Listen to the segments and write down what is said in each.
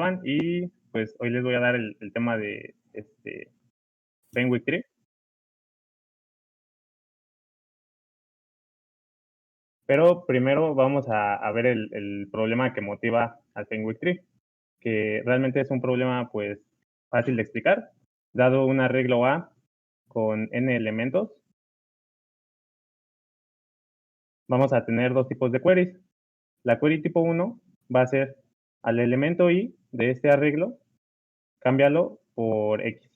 estaban? Y pues hoy les voy a dar el tema de Fenwick Tree. Pero primero vamos a ver el problema que motiva al Fenwick Tree, que realmente es un problema pues fácil de explicar. Dado un arreglo A con n elementos, vamos a tener dos tipos de queries. La query tipo 1 va a ser al elemento i de este arreglo, cámbialo por x.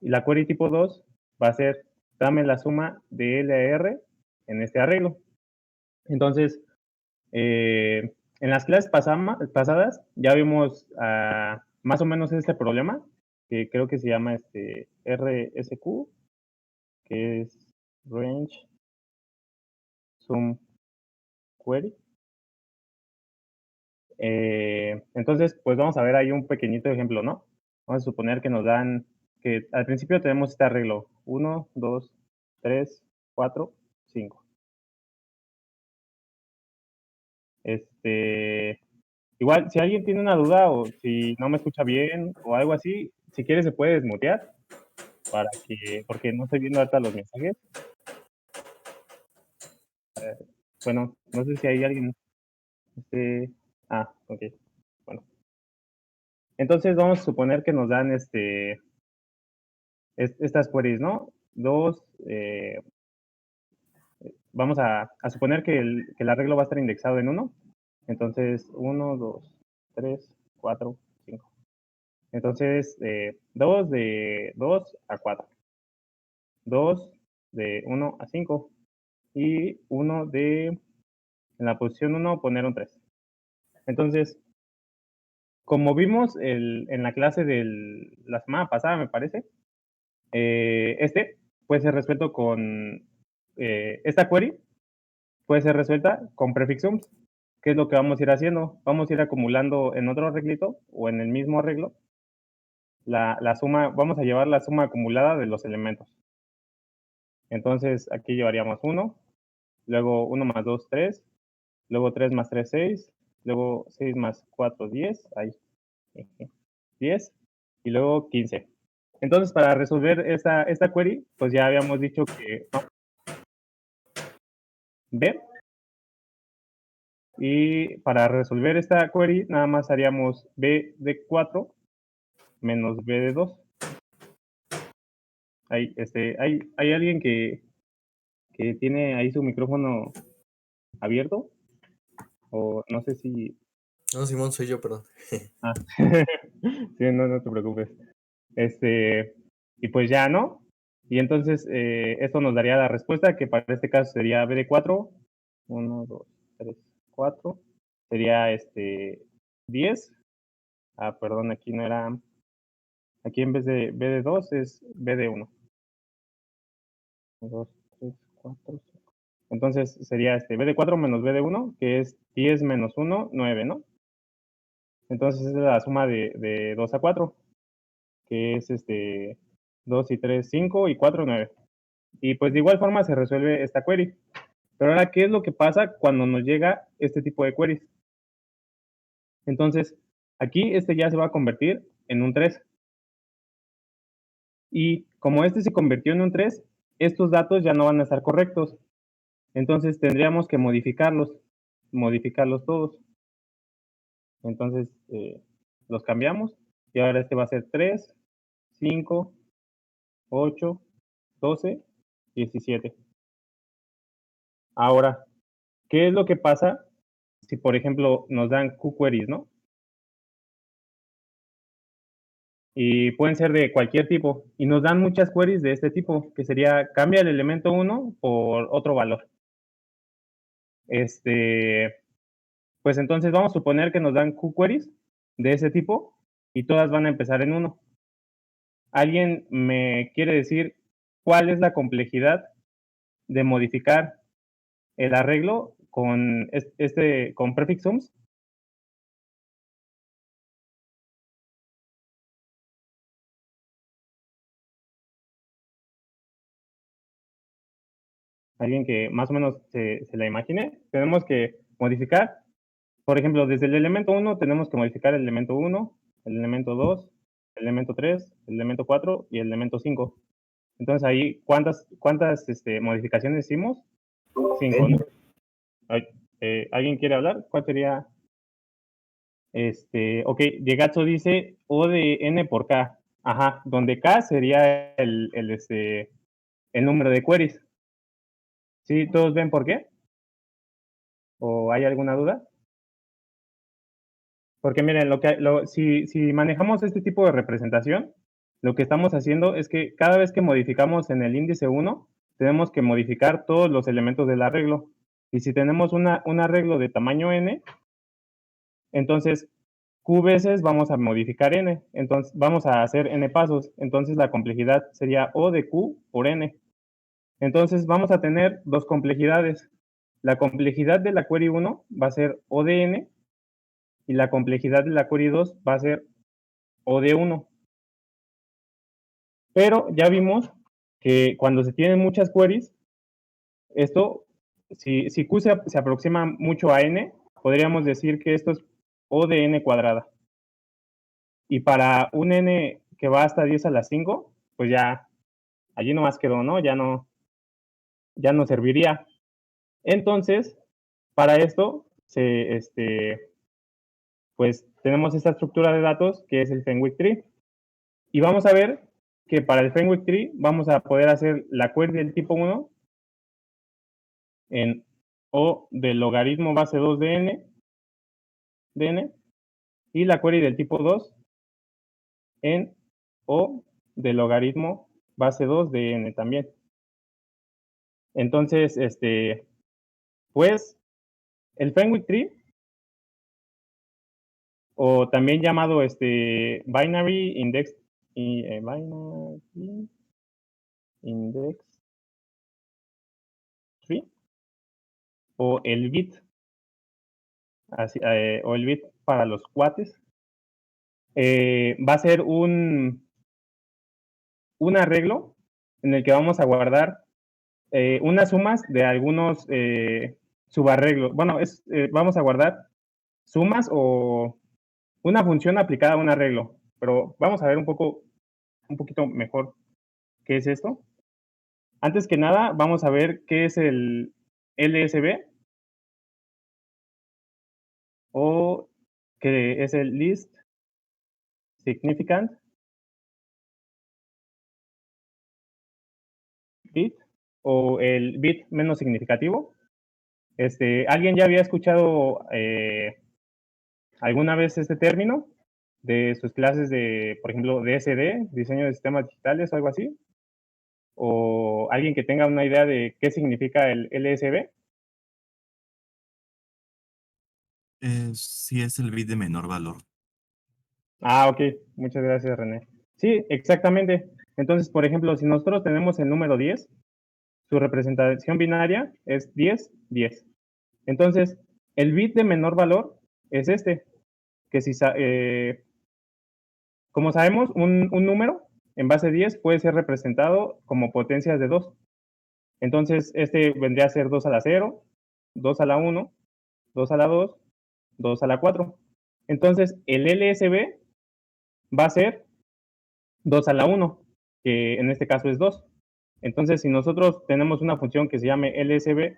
Y la query tipo 2 va a ser dame la suma de L a R en este arreglo. Entonces, en las clases pasadas ya vimos más o menos este problema, que creo que se llama RSQ, que es Range Sum Query. Entonces, pues vamos a ver ahí un pequeñito ejemplo, ¿no? Vamos a suponer que nos dan, que al principio tenemos este arreglo, 1, 2, 3, 4, 5. Igual, si alguien tiene una duda o si no me escucha bien o algo así, si quiere se puede desmutear porque no estoy viendo ahorita los mensajes. Bueno, no sé si hay alguien. Ok. Bueno. Entonces vamos a suponer que nos dan estas queries, ¿no? Vamos a suponer que el arreglo va a estar indexado en 1. Entonces, 1, 2, 3, 4, 5. Entonces, 2 de 2 a 4. 2 de 1 a 5. Y 1 en la posición 1 poner un 3. Entonces, como vimos en la clase de la semana pasada, me parece, puede ser resuelto con esta query puede ser resuelta con prefixums. ¿Qué es lo que vamos a ir haciendo? Vamos a ir acumulando en otro arreglito o en el mismo arreglo la suma, vamos a llevar la suma acumulada de los elementos. Entonces aquí llevaríamos 1, luego 1 más 2, 3, luego 3 más 3, 6, luego 6 más 4, 10, ahí, 10, y luego 15. Entonces, para resolver esta query, pues ya habíamos dicho que B, y para resolver esta query, nada más haríamos B de 4 menos B de 2. ¿Hay alguien que tiene ahí su micrófono abierto? O no sé si... No, Simón, soy yo, perdón. Sí, no te preocupes. Y pues ya, ¿no? Y entonces esto nos daría la respuesta, que para este caso sería B de 4. 1, 2, 3, 4. Sería 10. Perdón, aquí no era... Aquí en vez de B de 2 es B de 1. 2, 3, 4, 5. Entonces sería B de 4 menos B de 1, que es 10 menos 1, 9, ¿no? Entonces es la suma de 2 a 4, que es 2 y 3, 5 y 4, 9. Y pues de igual forma se resuelve esta query. Pero ahora, ¿qué es lo que pasa cuando nos llega este tipo de queries? Entonces, aquí ya se va a convertir en un 3. Y como se convirtió en un 3, estos datos ya no van a estar correctos. Entonces tendríamos que modificarlos todos. Entonces los cambiamos y ahora va a ser 3, 5, 8, 12, 17. Ahora, ¿qué es lo que pasa si, por ejemplo, nos dan Q-queries, ¿no? Y pueden ser de cualquier tipo. Y nos dan muchas queries de este tipo, que sería cambia el elemento 1 por otro valor. Pues entonces vamos a suponer que nos dan Q-queries de ese tipo y todas van a empezar en 1. ¿Alguien me quiere decir cuál es la complejidad de modificar el arreglo con con prefixums? Alguien que más o menos se la imagine. Tenemos que modificar por ejemplo, desde el elemento 1 tenemos que modificar el elemento 1, el elemento 2, el elemento 3, el elemento 4 y el elemento 5. Entonces ahí, ¿cuántas modificaciones hicimos? 5, ¿no? ¿Alguien quiere hablar? ¿Cuál sería? Ok, Yegatsu dice O de N por K. Ajá, donde K sería el número de queries. ¿Sí? ¿Todos ven por qué? ¿O hay alguna duda? Porque miren, si manejamos este tipo de representación, lo que estamos haciendo es que cada vez que modificamos en el índice 1, tenemos que modificar todos los elementos del arreglo. Y si tenemos un arreglo de tamaño n, entonces q veces vamos a modificar n. Entonces vamos a hacer n pasos. Entonces la complejidad sería O de q por n. Entonces vamos a tener dos complejidades. La complejidad de la query 1 va a ser O de n y la complejidad de la query 2 va a ser O de 1. Pero ya vimos que cuando se tienen muchas queries, esto, si Q se aproxima mucho a n, podríamos decir que esto es O de n cuadrada. Y para un n que va hasta 10 a la 5, pues ya allí nomás quedó, ¿no? Ya no serviría. Entonces, para esto, pues tenemos esta estructura de datos que es el Fenwick Tree. Y vamos a ver que para el Fenwick Tree vamos a poder hacer la query del tipo 1 en O del logaritmo base 2 de n, y la query del tipo 2 en O del logaritmo base 2 de n también. Entonces, pues el Fenwick Tree, o también llamado Binary Index Tree, o el bit, o el bit para los cuates, va a ser un arreglo en el que vamos a guardar unas sumas de algunos subarreglos. Bueno, vamos a guardar sumas o una función aplicada a un arreglo, pero vamos a ver un poquito mejor qué es esto. Antes que nada, vamos a ver qué es el LSB, o que es el Least Significant Bit, o el bit menos significativo. ¿Alguien ya había escuchado alguna vez este término de sus clases de, por ejemplo, DSD, diseño de sistemas digitales o algo así? ¿O alguien que tenga una idea de qué significa el LSB? Sí, es el bit de menor valor. Ah, ok. Muchas gracias, René. Sí, exactamente. Entonces, por ejemplo, si nosotros tenemos el número 10, su representación binaria es 10, 10. Entonces, el bit de menor valor es que si, como sabemos, un número en base 10 puede ser representado como potencias de 2. Entonces, vendría a ser 2 a la 0, 2 a la 1, 2 a la 2, 2 a la 4. Entonces, el LSB va a ser 2 a la 1, que en este caso es 2. Entonces, si nosotros tenemos una función que se llame LSB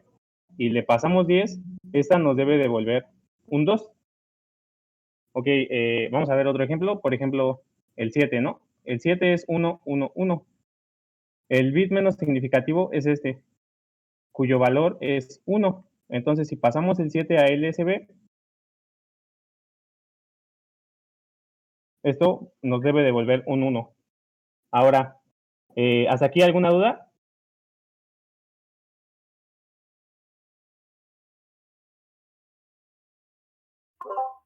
y le pasamos 10, esta nos debe devolver un 2. Ok, vamos a ver otro ejemplo. Por ejemplo, el 7, ¿no? El 7 es 1, 1, 1. El bit menos significativo es cuyo valor es 1. Entonces, si pasamos el 7 a LSB, esto nos debe devolver un 1. Ahora, ¿hasta aquí alguna duda?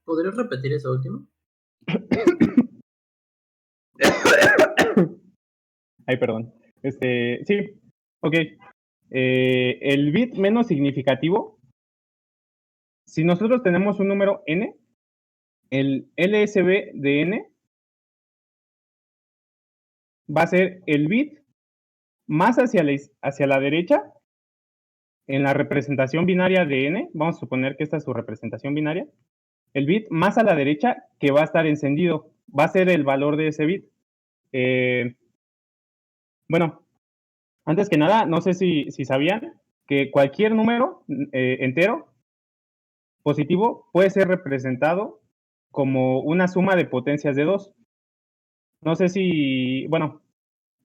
¿Podrías repetir esa última? Ay, perdón. Sí, ok. El bit menos significativo, si nosotros tenemos un número n, el LSB de n va a ser el bit más hacia la derecha en la representación binaria de n. Vamos a suponer que esta es su representación binaria. el bit más a la derecha que va a estar encendido. Va a ser el valor de ese bit. Bueno, antes que nada, no sé si sabían que cualquier número entero positivo puede ser representado como una suma de potencias de 2. No sé si, bueno,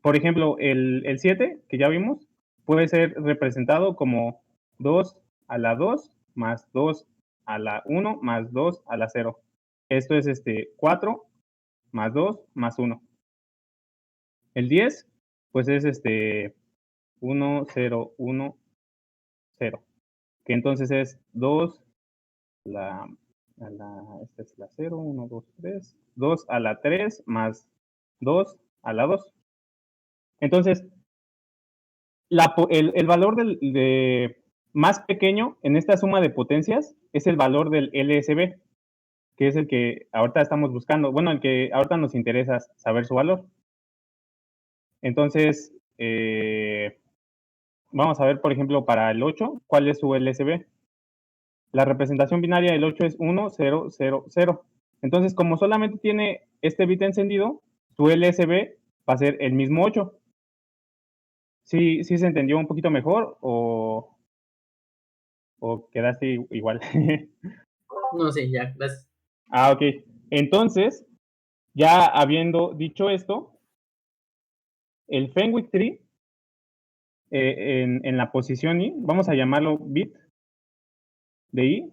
por ejemplo, el 7, que ya vimos, puede ser representado como 2 a la 2 más 2 a la 1 más 2 a la 0. Esto es 4 más 2 más 1. El 10, pues es 1, 0, 1, 0. Que entonces es 2 esta es la 0, 1, 2, 3, 2 a la 3 más 2 a la 2. Entonces, el valor más pequeño en esta suma de potencias es el valor del LSB, que es el que ahorita estamos buscando. Bueno, el que ahorita nos interesa saber su valor. Entonces, vamos a ver, por ejemplo, para el 8, ¿cuál es su LSB? La representación binaria del 8 es 1, 0, 0, 0. Entonces, como solamente tiene este bit encendido, su LSB va a ser el mismo 8. ¿Sí se entendió un poquito mejor o quedaste igual? No sé, ya, gracias. Ok. Entonces, ya habiendo dicho esto, el Fenwick tree en la posición I, vamos a llamarlo bit de I,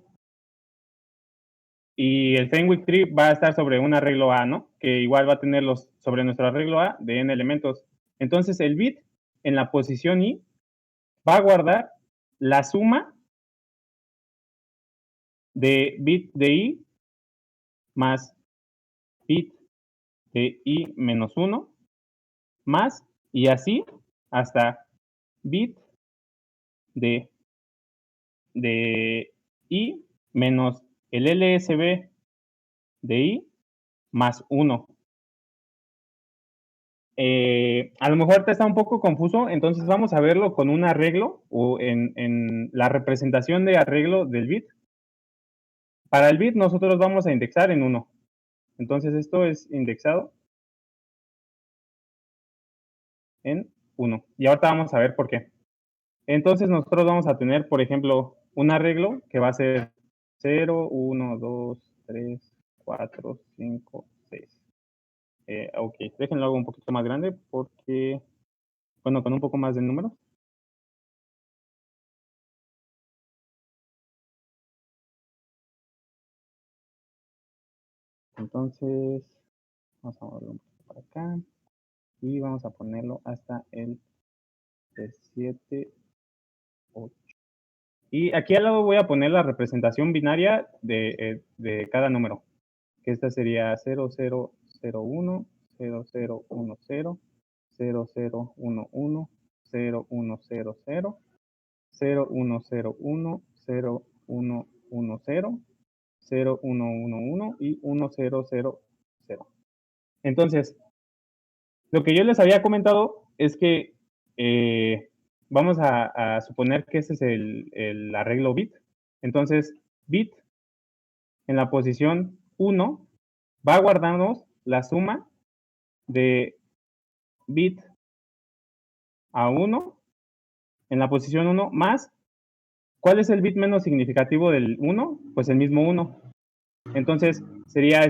y el Fenwick tree va a estar sobre un arreglo A, ¿no? Que igual va a tener sobre nuestro arreglo A de n elementos. Entonces, el bit en la posición I va a guardar la suma de bit de I más bit de I menos 1 más, y así hasta bit de I menos el LSB de I más 1. A lo mejor te está un poco confuso, entonces vamos a verlo con un arreglo o en la representación de arreglo del bit. Para el bit nosotros vamos a indexar en 1. Entonces esto es indexado en 1. Y ahorita vamos a ver por qué. Entonces nosotros vamos a tener, por ejemplo, un arreglo que va a ser 0, 1, 2, 3, 4, 5, 6. Ok, déjenlo hago un poquito más grande porque, bueno, con un poco más de números. Entonces, vamos a moverlo un poquito para acá y vamos a ponerlo hasta el 7, 8. Y aquí al lado voy a poner la representación binaria de cada número, que esta sería 0, 0, 0, 1, 0, 0, 1, 0, 0, 0, 1, 1, 0, 1, 0, 0, 0, 1, 0, 1, 0, 1, 1, 0, 0, 1, 1, 1 y 1, 0, 0, 0. Entonces, lo que yo les había comentado es que vamos a suponer que ese es el arreglo bit. Entonces, bit en la posición 1 va a guardarnos la suma de bit a 1 en la posición 1 más, ¿cuál es el bit menos significativo del 1? Pues el mismo 1. Entonces, sería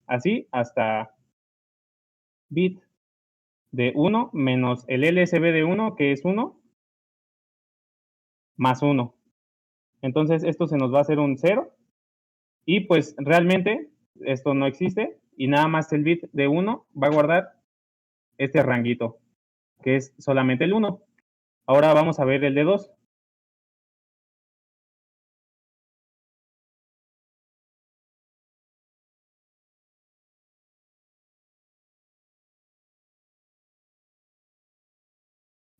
así hasta bit de 1 menos el LSB de 1, que es 1, más 1. Entonces, esto se nos va a hacer un 0. Y pues realmente esto no existe y nada más el bit de 1 va a guardar este ranguito, que es solamente el 1. Ahora vamos a ver el de 2.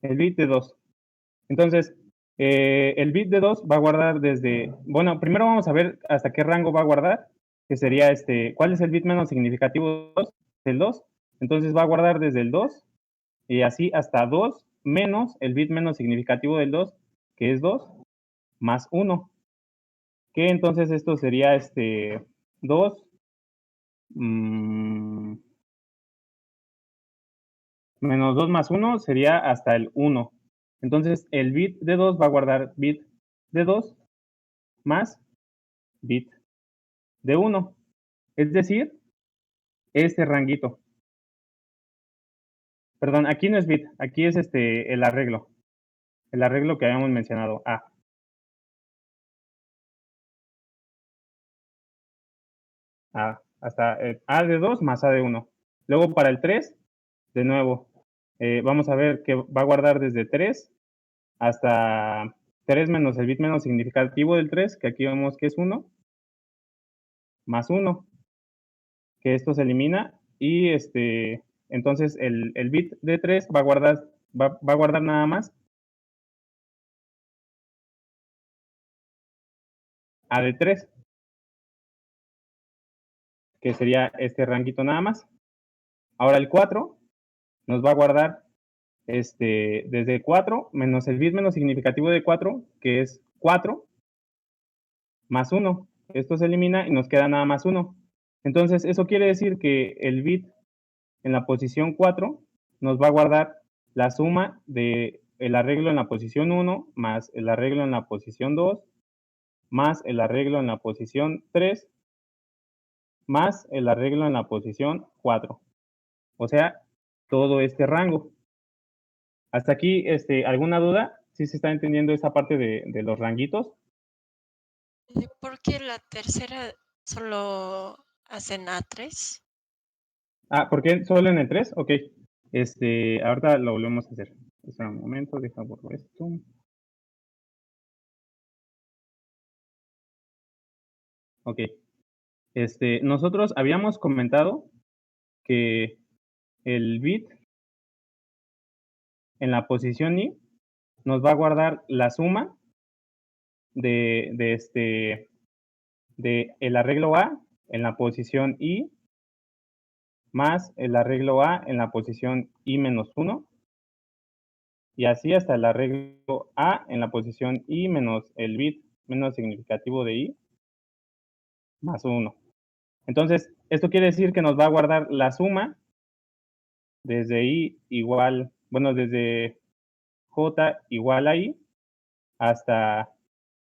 El bit de 2. Entonces, el bit de 2 va a guardar desde, bueno, primero vamos a ver hasta qué rango va a guardar, que sería ¿cuál es el bit menos significativo? 2, el 2. Entonces va a guardar desde el 2 y así hasta 2 menos el bit menos significativo del 2, que es 2, más 1, que entonces esto sería 2 menos 2 más 1 sería hasta el 1. Entonces, el bit de 2 va a guardar bit de 2 más bit de 1. Es decir, este ranguito. Perdón, aquí no es bit, aquí es el arreglo. El arreglo que habíamos mencionado, A. Hasta A de 2 más A de 1. Luego para el 3, de nuevo, vamos a ver que va a guardar desde 3 hasta 3 menos el bit menos significativo del 3, que aquí vemos que es 1, más 1, que esto se elimina y entonces el bit de 3 va a guardar nada más A de 3, que sería este ranguito nada más. Ahora el 4 nos va a guardar desde 4 menos el bit menos significativo de 4, que es 4, más 1. Esto se elimina y nos queda nada más 1. Entonces, eso quiere decir que el bit en la posición 4 nos va a guardar la suma de el arreglo en la posición 1 más el arreglo en la posición 2 más el arreglo en la posición 3 más el arreglo en la posición 4. O sea, todo este rango. Hasta aquí, ¿alguna duda? ¿Sí se está entendiendo esa parte de los ranguitos? ¿Por qué la tercera solo hacen A3? ¿Por qué solo en el 3? Ok. Ahorita lo volvemos a hacer. Espera un momento, deja borrar esto. Ok. Nosotros habíamos comentado que el bit en la posición i nos va a guardar la suma de el arreglo A en la posición i más el arreglo A en la posición i menos 1 y así hasta el arreglo A en la posición i menos el bit menos significativo de i más 1. Entonces, esto quiere decir que nos va a guardar la suma desde i igual, bueno, desde j igual a i hasta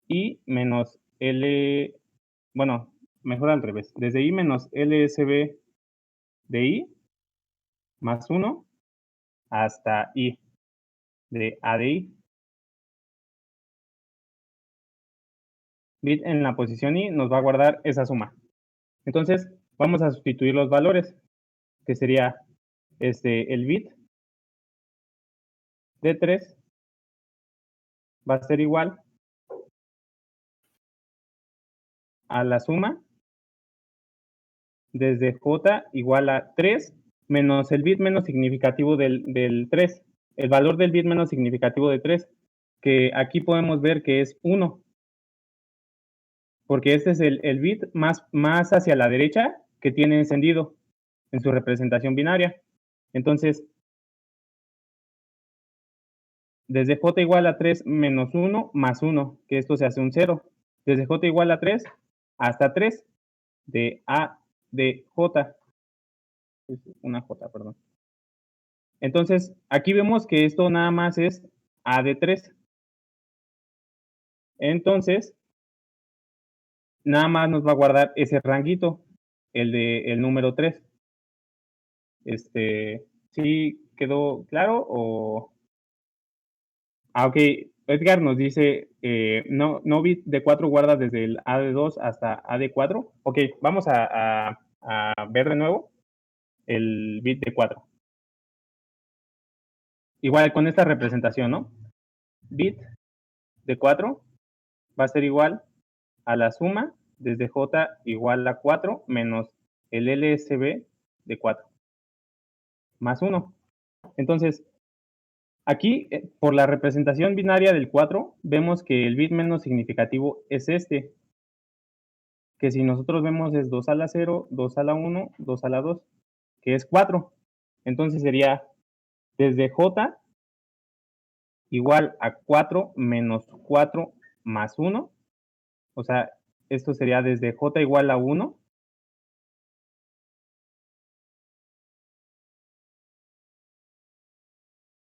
i menos l, bueno, mejor al revés, desde i menos lsb de i más 1 hasta i de a de i. Bit en la posición i nos va a guardar esa suma. Entonces, vamos a sustituir los valores, que sería el bit de 3 va a ser igual a la suma desde j igual a 3 menos el bit menos significativo del 3, el valor del bit menos significativo de 3, que aquí podemos ver que es 1, porque este es el bit más hacia la derecha que tiene encendido en su representación binaria. Entonces, desde j igual a 3 menos 1 más 1, que esto se hace un 0. Desde j igual a 3 hasta 3 de a de j. Es una j, perdón. Entonces, aquí vemos que esto nada más es a de 3. Entonces, nada más nos va a guardar ese ranguito, el número 3. ¿Sí quedó claro o...? Ok, Edgar nos dice, no bit de 4 guarda desde el A de 2 hasta A de 4. Ok, vamos a ver de nuevo el bit de 4. Igual con esta representación, ¿no? Bit de 4 va a ser igual a la suma desde j igual a 4 menos el LSB de 4 más 1. Entonces, aquí, por la representación binaria del 4, vemos que el bit menos significativo es que si nosotros vemos es 2 a la 0, 2 a la 1, 2 a la 2, que es 4. Entonces sería desde j igual a 4 menos 4 más 1, o sea, esto sería desde j igual a 1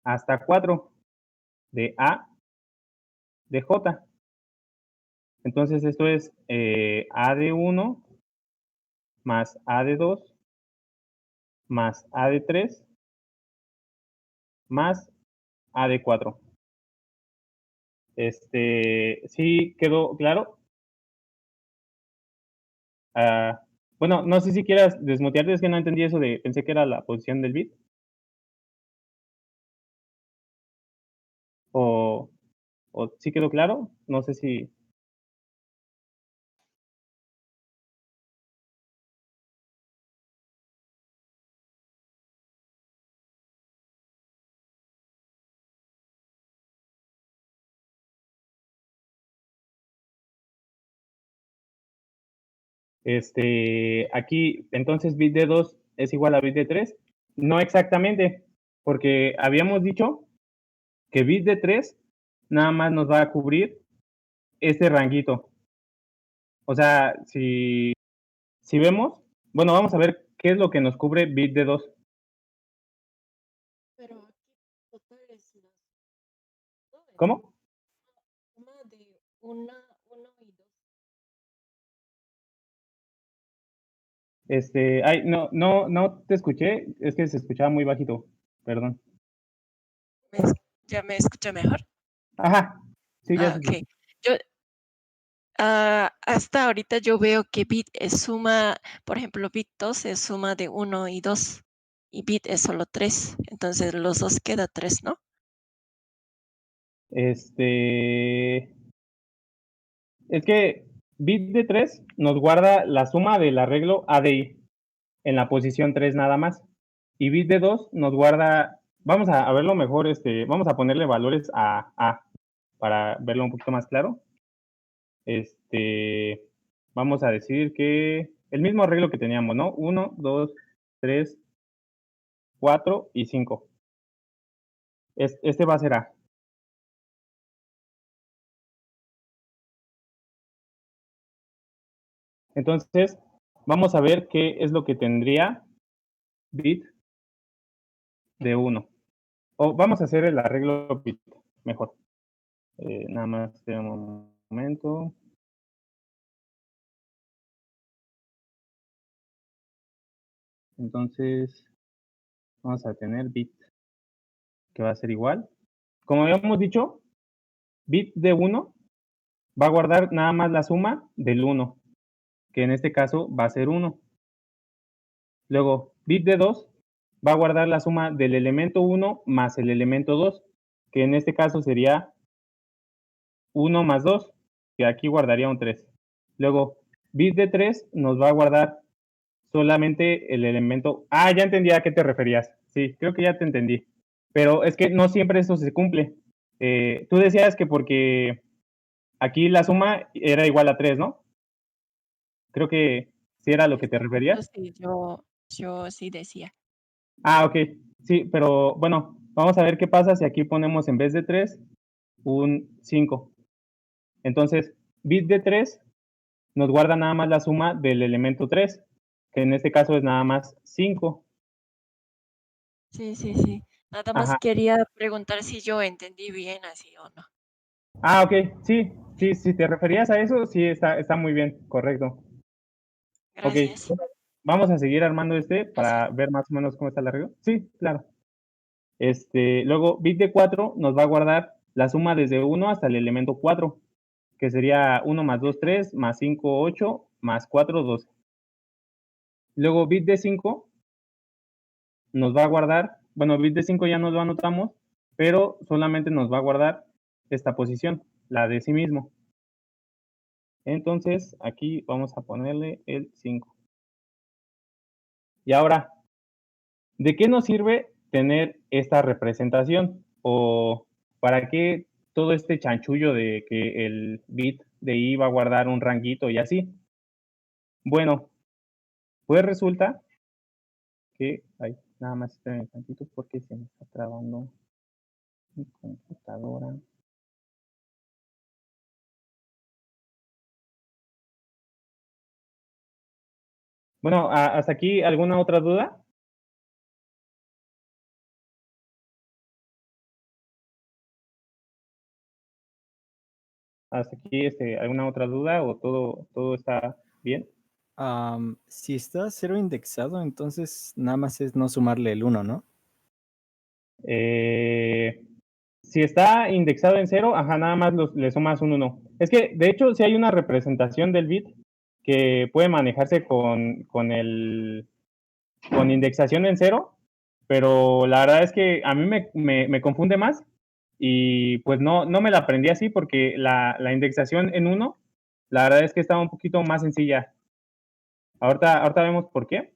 hasta 4 de a de j. Entonces esto es a de 1 más a de 2 más a de 3 más a de 4. ¿Sí quedó claro? Ah, bueno, no sé si quieras desmutearte, es que no entendí eso de, pensé que era la posición del bit. O, o sí quedó claro, no sé si. Aquí, entonces bit de 2 es igual a bit de 3. No exactamente, porque habíamos dicho que bit de 3 nada más nos va a cubrir este ranguito. O sea, si vemos, bueno, vamos a ver qué es lo que nos cubre bit de 2. Pero aquí total es las ¿Cómo? suma de uno y 2. Ay, no te escuché, es que se escuchaba muy bajito, perdón. ¿Ya me escucha mejor? Ajá, sí, ya Ah, se escuchó. ok. Yo, hasta ahorita yo veo que bit es suma, por ejemplo, bit 2 es suma de 1 y 2 y bit es solo 3. Entonces los dos queda 3, ¿no? Es que bit de 3 nos guarda la suma del arreglo A de I en la posición 3 nada más. Y bit de 2 nos guarda, vamos a verlo mejor, vamos a ponerle valores a A para verlo un poquito más claro. Vamos a decir que el mismo arreglo que teníamos, ¿no? 1, 2, 3, 4 y 5. Este va a ser A. Entonces, vamos a ver qué es lo que tendría bit de 1. O vamos a hacer el arreglo bit mejor. Nada más un momento. Entonces, vamos a tener bit que va a ser igual. Como habíamos dicho, bit de 1 va a guardar nada más la suma del 1, que en este caso va a ser 1. Luego, bit de 2 va a guardar la suma del elemento 1 más el elemento 2, que en este caso sería 1 más 2, que aquí guardaría un 3. Luego, bit de 3 nos va a guardar solamente el elemento. Ah, ya entendí a qué te referías. Sí, creo que ya te entendí. Pero es que no siempre eso se cumple. Tú decías que porque aquí la suma era igual a 3, ¿no? Creo que sí era a lo que te Eso referías. sí, yo sí decía. Ah, ok. Sí, pero bueno, vamos a ver qué pasa si aquí ponemos en vez de 3 un 5. Entonces, bit de 3 nos guarda nada más la suma del elemento 3, que en este caso es nada más 5. Sí, sí, sí. Nada más Ajá. quería preguntar si yo entendí bien así o no. Ah, ok. Sí, sí, si te referías a eso, sí, está muy bien, correcto. Ok, Gracias. vamos a seguir armando Gracias. para ver más o menos cómo está el arreglo. Sí, claro. Luego, bit de 4 nos va a guardar la suma desde 1 hasta el elemento 4, que sería 1 más 2, 3, más 5, 8, más 4, 12. Luego, bit de 5 nos va a guardar, bueno, bit de 5 ya no lo anotamos, pero solamente nos va a guardar esta posición, la de sí mismo. Entonces, aquí vamos a ponerle el 5. Y ahora, ¿de qué nos sirve tener esta representación? ¿O para qué todo este chanchullo de que el bit de i va a guardar un ranguito y así? Bueno, pues resulta que, ay, nada más esperen un tantito porque se me está trabando mi computadora. Bueno, hasta aquí, ¿alguna otra duda? Hasta aquí, ¿alguna otra duda o todo está bien? Si está 0 indexado, entonces nada más es no sumarle el 1, ¿no? Si está indexado en 0, ajá, nada más le sumas un 1. Es que, de hecho, sí hay una representación del bit que puede manejarse con indexación en 0, pero la verdad es que a mí me confunde más y pues no me la aprendí así porque la indexación en 1, la verdad es que estaba un poquito más sencilla. Ahorita vemos por qué,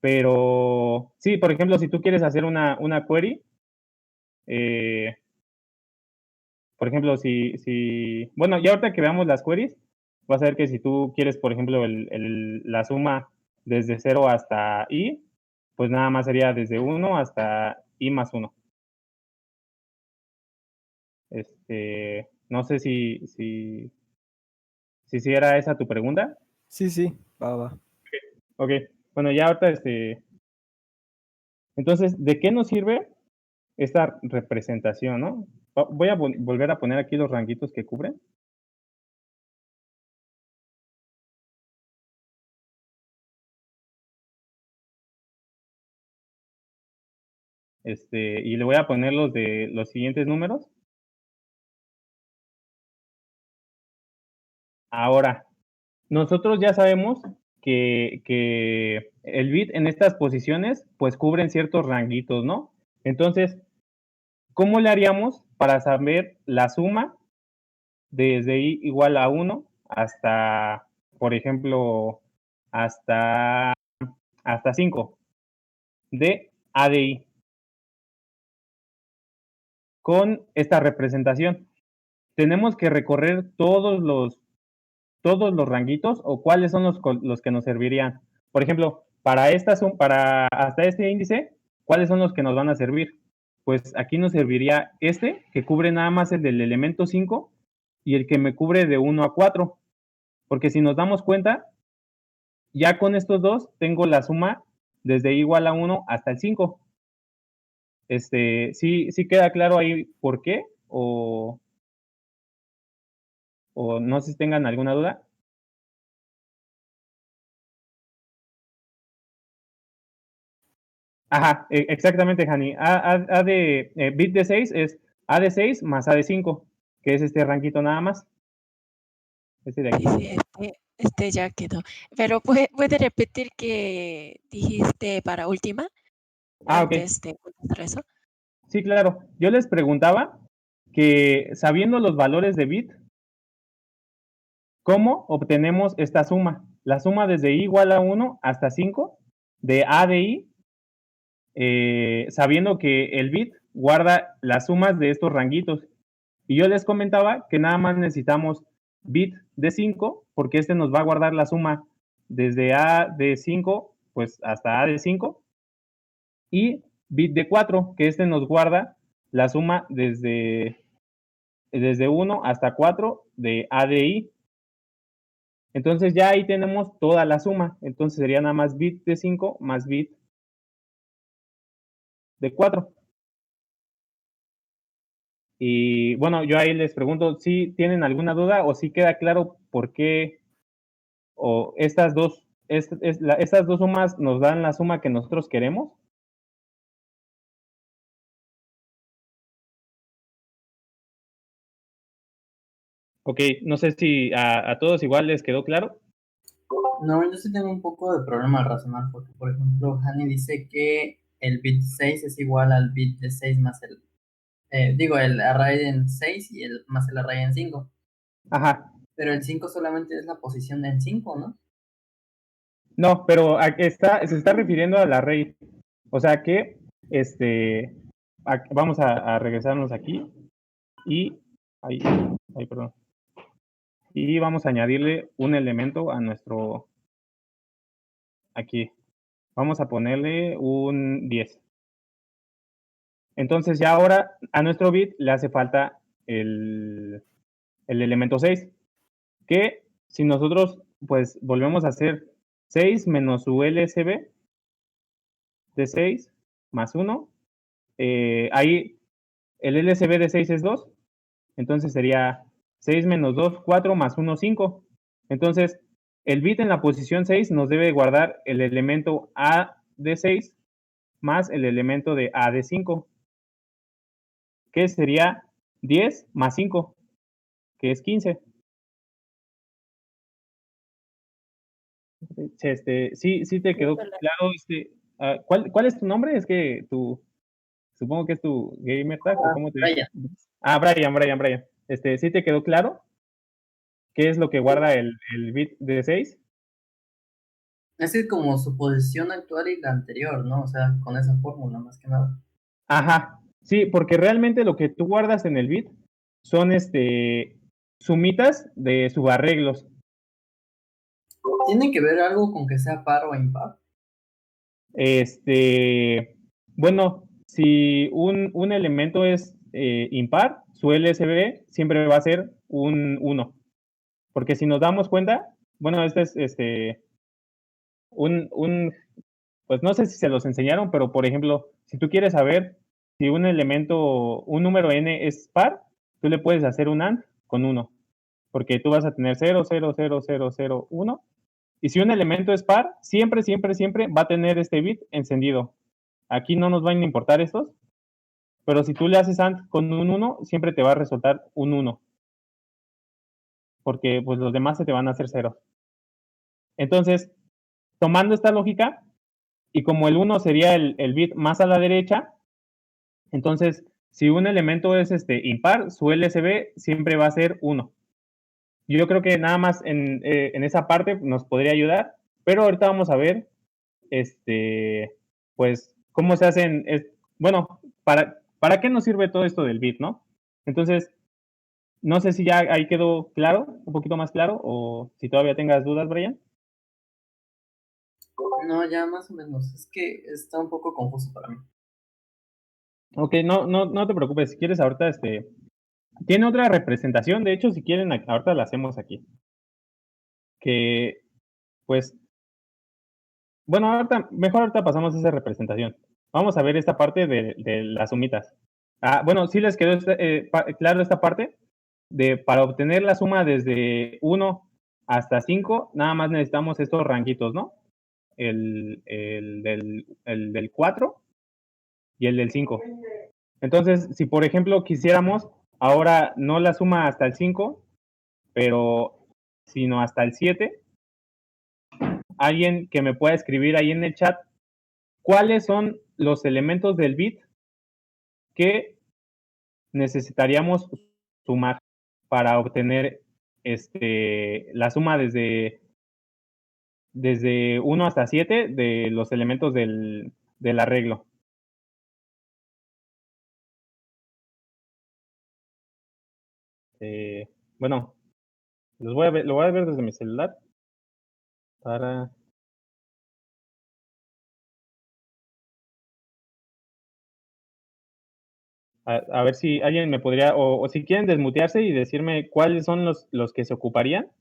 pero sí, por ejemplo, si tú quieres hacer una query, por ejemplo, bueno, ya ahorita que veamos las queries, vas a ver que si tú quieres, por ejemplo, la suma desde 0 hasta i, pues nada más sería desde 1 hasta i más 1. No sé si era esa tu pregunta. Sí, va. Ok, bueno, ya ahorita, entonces, ¿de qué nos sirve esta representación, no? Voy a volver a poner aquí los ranguitos que cubren. Y le voy a poner los de los siguientes números. Ahora, nosotros ya sabemos que el bit en estas posiciones, pues cubren ciertos ranguitos, ¿no? Entonces, ¿cómo le haríamos para saber la suma desde i igual a 1 hasta, por ejemplo, hasta 5 de a de i? Con esta representación, tenemos que recorrer todos los ranguitos o cuáles son los que nos servirían. Por ejemplo, para hasta este índice, ¿cuáles son los que nos van a servir? Pues aquí nos serviría que cubre nada más el del elemento 5 y el que me cubre de 1 a 4. Porque si nos damos cuenta, ya con estos dos tengo la suma desde igual a 1 hasta el 5. ¿Sí queda claro ahí por qué? O no sé si tengan alguna duda. Ajá, exactamente, Jani. Bit de 6 es A de 6 más A de 5, que es este ranquito nada más. Este de aquí. Sí, ya quedó. Pero puede repetir que dijiste para última Ah, ok. antes de contestar eso. Sí, claro. Yo les preguntaba que sabiendo los valores de bit, ¿cómo obtenemos esta suma? La suma desde i igual a 1 hasta 5 de A de i, sabiendo que el bit guarda las sumas de estos ranguitos. Y yo les comentaba que nada más necesitamos bit de 5, porque este nos va a guardar la suma desde A de 5 pues hasta A de 5, y bit de 4, que este nos guarda la suma desde 1 hasta 4 de A de I. Entonces ya ahí tenemos toda la suma. Entonces sería nada más bit de 5 más bit de 4. Y bueno, yo ahí les pregunto si tienen alguna duda o si queda claro por qué o estas dos sumas nos dan la suma que nosotros queremos. Ok, no sé si a todos igual les quedó claro. No, yo sí tengo un poco de problema al razonar, porque por ejemplo, Hani dice que el bit 6 es igual al bit de 6 más el array en 6 y más el array en 5. Ajá. Pero el 5 solamente es la posición en 5, ¿no? No, pero se está refiriendo al array. O sea que, vamos a regresarnos aquí y, perdón. Y vamos a añadirle un elemento a nuestro, aquí. Vamos a ponerle un 10. Entonces ya ahora a nuestro bit le hace falta el elemento 6, que si nosotros pues volvemos a hacer 6 menos su LSB de 6 más 1. Ahí el LSB de 6 es 2. Entonces sería 6 menos 2, 4 más 1, 5. Entonces, el bit en la posición 6 nos debe guardar el elemento A de 6 más el elemento de A de 5, que sería 10 más 5, que es 15. Sí te quedó claro. ¿Cuál es tu nombre? Es que supongo que es tu gamer tag, ¿o cómo te Brian. Brian. ¿Sí te quedó claro qué es lo que guarda el bit de 6? Es que como su posición actual y la anterior, ¿no? O sea, con esa fórmula más que nada. Ajá, sí, porque realmente lo que tú guardas en el bit son sumitas de subarreglos. ¿Tiene que ver algo con que sea par o impar? Bueno, si un elemento es impar, su LSB siempre va a ser un 1. Porque si nos damos cuenta, bueno, este es pues no sé si se los enseñaron, pero por ejemplo, si tú quieres saber si un número n es par, tú le puedes hacer un AND con 1, porque tú vas a tener 0, 0, 0, 0, 0, 1. Y si un elemento es par, siempre va a tener este bit encendido. Aquí no nos van a importar estos, pero si tú le haces AND con un 1, siempre te va a resultar un 1, porque pues los demás se te van a hacer 0. Entonces, tomando esta lógica, y como el 1 sería el bit más a la derecha, entonces, si un elemento es impar, su LSB siempre va a ser 1. Yo creo que nada más en esa parte nos podría ayudar, pero ahorita vamos a ver, pues, cómo se hacen, bueno, ¿para qué nos sirve todo esto del bit, no? Entonces, no sé si ya ahí quedó claro, un poquito más claro, o si todavía tengas dudas, Brian. No, ya más o menos. Es que está un poco confuso para mí. Ok, no te preocupes, si quieres ahorita, tiene otra representación, de hecho, si quieren, ahorita la hacemos aquí. Que, pues, bueno, mejor ahorita pasamos a esa representación. Vamos a ver esta parte de las sumitas. Bueno, sí les quedó claro esta parte. Para obtener la suma desde 1 hasta 5, nada más necesitamos estos ranguitos, ¿no? El del 4 y el del 5. Entonces, si por ejemplo quisiéramos ahora no la suma hasta el 5, sino hasta el 7, alguien que me pueda escribir ahí en el chat cuáles son los elementos del bit que necesitaríamos sumar para obtener la suma desde 1 hasta 7 de los elementos del arreglo. Bueno, lo voy a ver desde mi celular para... A ver si alguien me podría, o si quieren desmutearse y decirme cuáles son los que se ocuparían.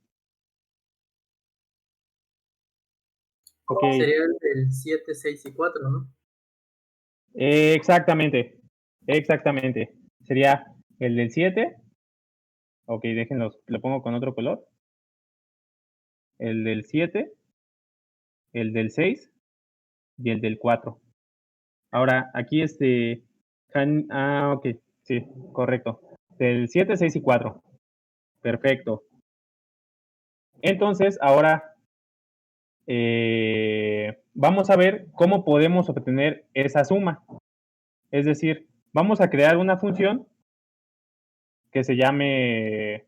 Ok. Sería el del 7, 6 y 4, ¿no? Exactamente. Sería el del 7. Ok, déjenlo, lo pongo con otro color. El del 7, el del 6 y el del 4. Ahora, aquí ok, sí, correcto. Del 7, 6 y 4. Perfecto. Entonces, ahora vamos a ver cómo podemos obtener esa suma. Es decir, vamos a crear una función que se llame...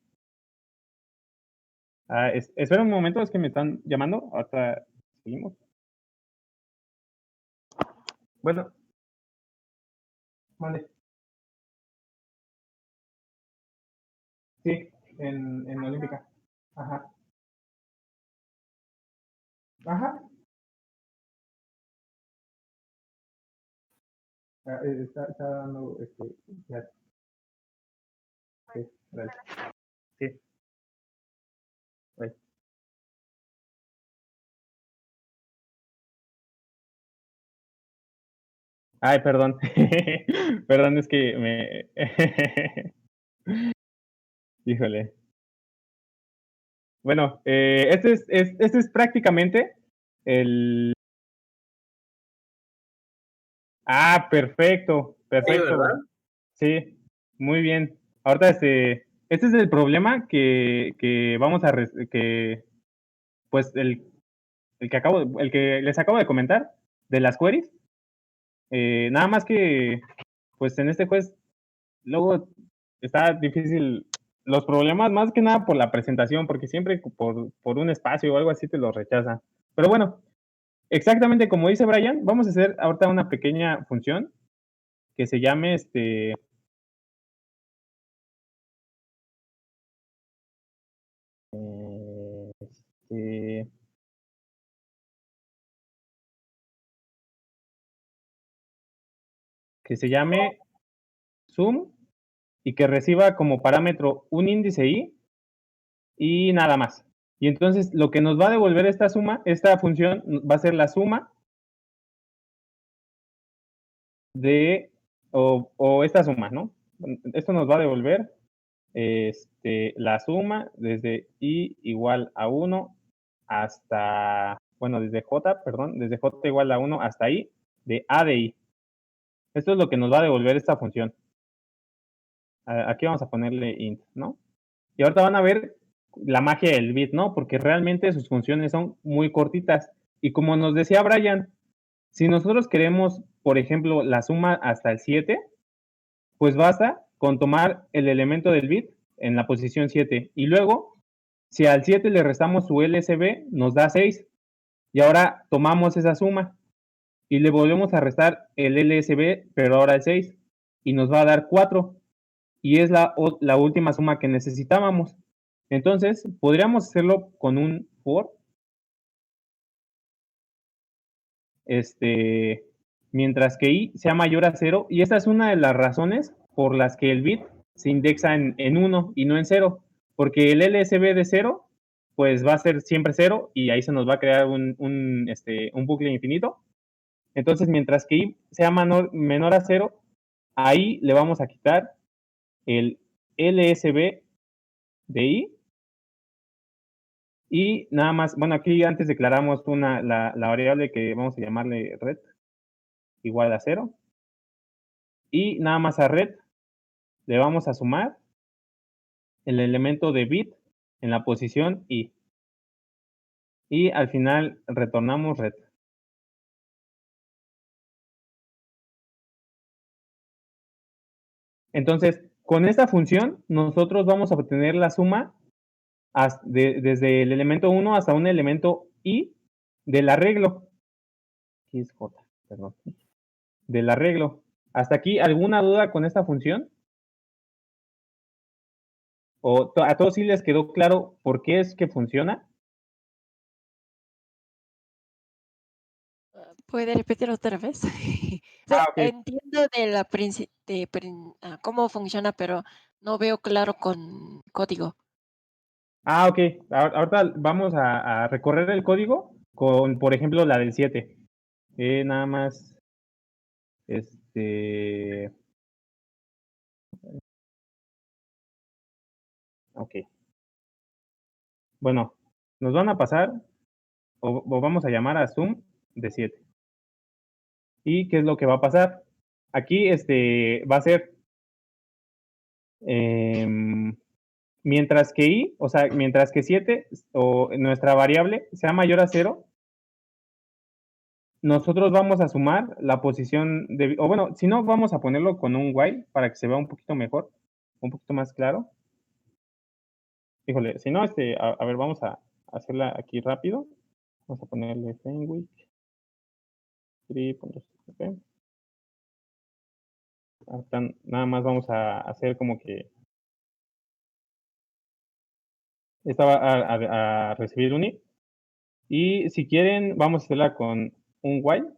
espera un momento, es que me están llamando. Hasta seguimos. Bueno. Vale. Sí, en Olímpica. Ajá. Ajá. Está dando ya. Sí, gracias. Sí. Bye. Ay, perdón. Perdón, es que me... Híjole. Bueno, este es prácticamente el... Ah, perfecto, Sí, perfecto. ¿verdad? Sí, muy bien. Ahorita este es el problema que vamos a que pues el que les acabo de comentar de las queries. Nada más que pues en este juez luego está difícil los problemas, más que nada por la presentación, porque siempre por un espacio o algo así te lo rechaza. Pero bueno, exactamente como dice Brian, vamos a hacer ahorita una pequeña función que se llame eh, que se llame sum y que reciba como parámetro un índice i y nada más. Y entonces lo que nos va a devolver esta suma, esta función va a ser la suma de, o esta suma, ¿no? Esto nos va a devolver la suma desde i igual a 1 hasta, bueno, desde j, perdón, desde j igual a 1 hasta i, de a de i. Esto es lo que nos va a devolver esta función. Aquí vamos a ponerle int, ¿no? Y ahorita van a ver la magia del bit, ¿no? Porque realmente sus funciones son muy cortitas. Y como nos decía Brian, si nosotros queremos, por ejemplo, la suma hasta el 7, pues basta con tomar el elemento del bit en la posición 7. Y luego, si al 7 le restamos su LSB, nos da 6. Y ahora tomamos esa suma y le volvemos a restar el LSB, pero ahora el 6. Y nos va a dar 4. Y es la última suma que necesitábamos. Entonces, podríamos hacerlo con un for, mientras que i sea mayor a 0, y esta es una de las razones por las que el bit se indexa en 1 y no en 0, porque el LSB de 0, pues va a ser siempre 0, y ahí se nos va a crear un bucle infinito. Entonces, mientras que i sea menor a 0, ahí le vamos a quitar el LSB de i. Y nada más, bueno, aquí antes declaramos la variable que vamos a llamarle red igual a 0. Y nada más a red le vamos a sumar el elemento de bit en la posición i. Y al final retornamos red. Entonces, con esta función, nosotros vamos a obtener la suma desde el elemento 1 hasta un elemento i del arreglo. Aquí es j, perdón. Del arreglo. ¿Hasta aquí alguna duda con esta función? ¿O a todos sí les quedó claro por qué es que funciona? ¿Puede repetir otra vez? O sea, Ok. entiendo de cómo funciona, pero no veo claro con código. Ok. Ahorita vamos a recorrer el código con, por ejemplo, la del 7. Nada más, ok. Bueno, nos van a pasar, o vamos a llamar a sum de 7. ¿Y qué es lo que va a pasar? Aquí va a ser, mientras que i, o sea, mientras que 7 o nuestra variable sea mayor a 0, nosotros vamos a sumar la posición de, o bueno, si no, vamos a ponerlo con un while para que se vea un poquito mejor, un poquito más claro. Híjole, si no, a ver, vamos a hacerla aquí rápido. Vamos a ponerle Fenwick 3.cp. Nada más vamos a hacer como que esta va a recibir un if. Y si quieren, vamos a hacerla con un while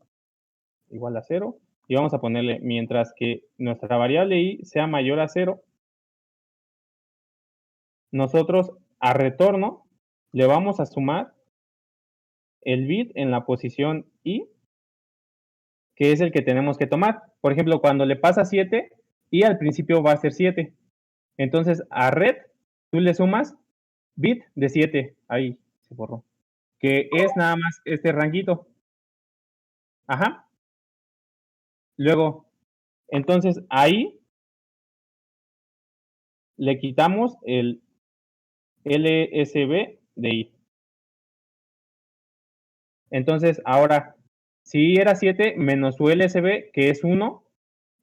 igual a 0. Y vamos a ponerle, mientras que nuestra variable i sea mayor a 0, nosotros a retorno le vamos a sumar el bit en la posición i que es el que tenemos que tomar. Por ejemplo, cuando le pasa 7 y al principio va a ser 7. Entonces, a red tú le sumas bit de 7. Ahí se borró. Que es nada más este ranguito. Ajá. Luego, entonces ahí le quitamos el LSB de I. Entonces, ahora, si era 7 menos su LSB, que es 1,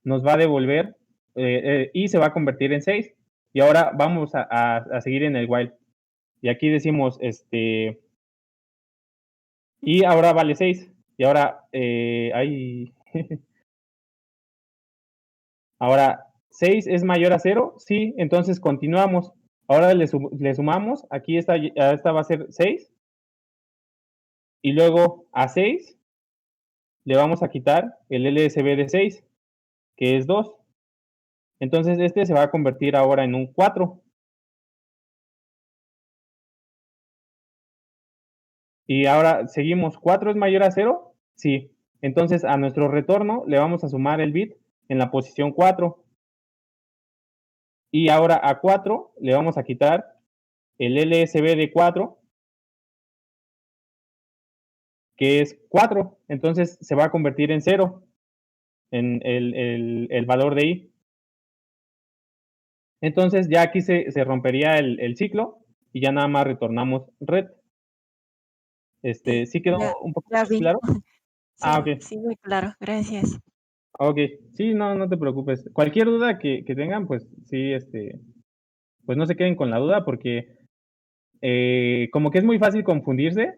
nos va a devolver y se va a convertir en 6. Y ahora vamos a seguir en el while. Y aquí decimos, y ahora vale 6. Y ahora, ahí. Ahora, 6 es mayor a 0, sí, entonces continuamos. Ahora le sumamos, aquí esta va a ser 6. Y luego a 6 le vamos a quitar el LSB de 6, que es 2. Entonces este se va a convertir ahora en un 4. Y ahora seguimos, ¿4 es mayor a 0? Sí. Entonces a nuestro retorno le vamos a sumar el bit en la posición 4. Y ahora a 4 le vamos a quitar el LSB de 4, que es 4. Entonces se va a convertir en 0, en el valor de I. Entonces ya aquí se rompería el ciclo y ya nada más retornamos red. ¿Sí quedó Ya, un poco ya más vi. claro? Ah, Sí, ok. sí, muy claro. Gracias. Ok. Sí, no te preocupes. Cualquier duda que tengan, pues sí, pues no se queden con la duda porque como que es muy fácil confundirse.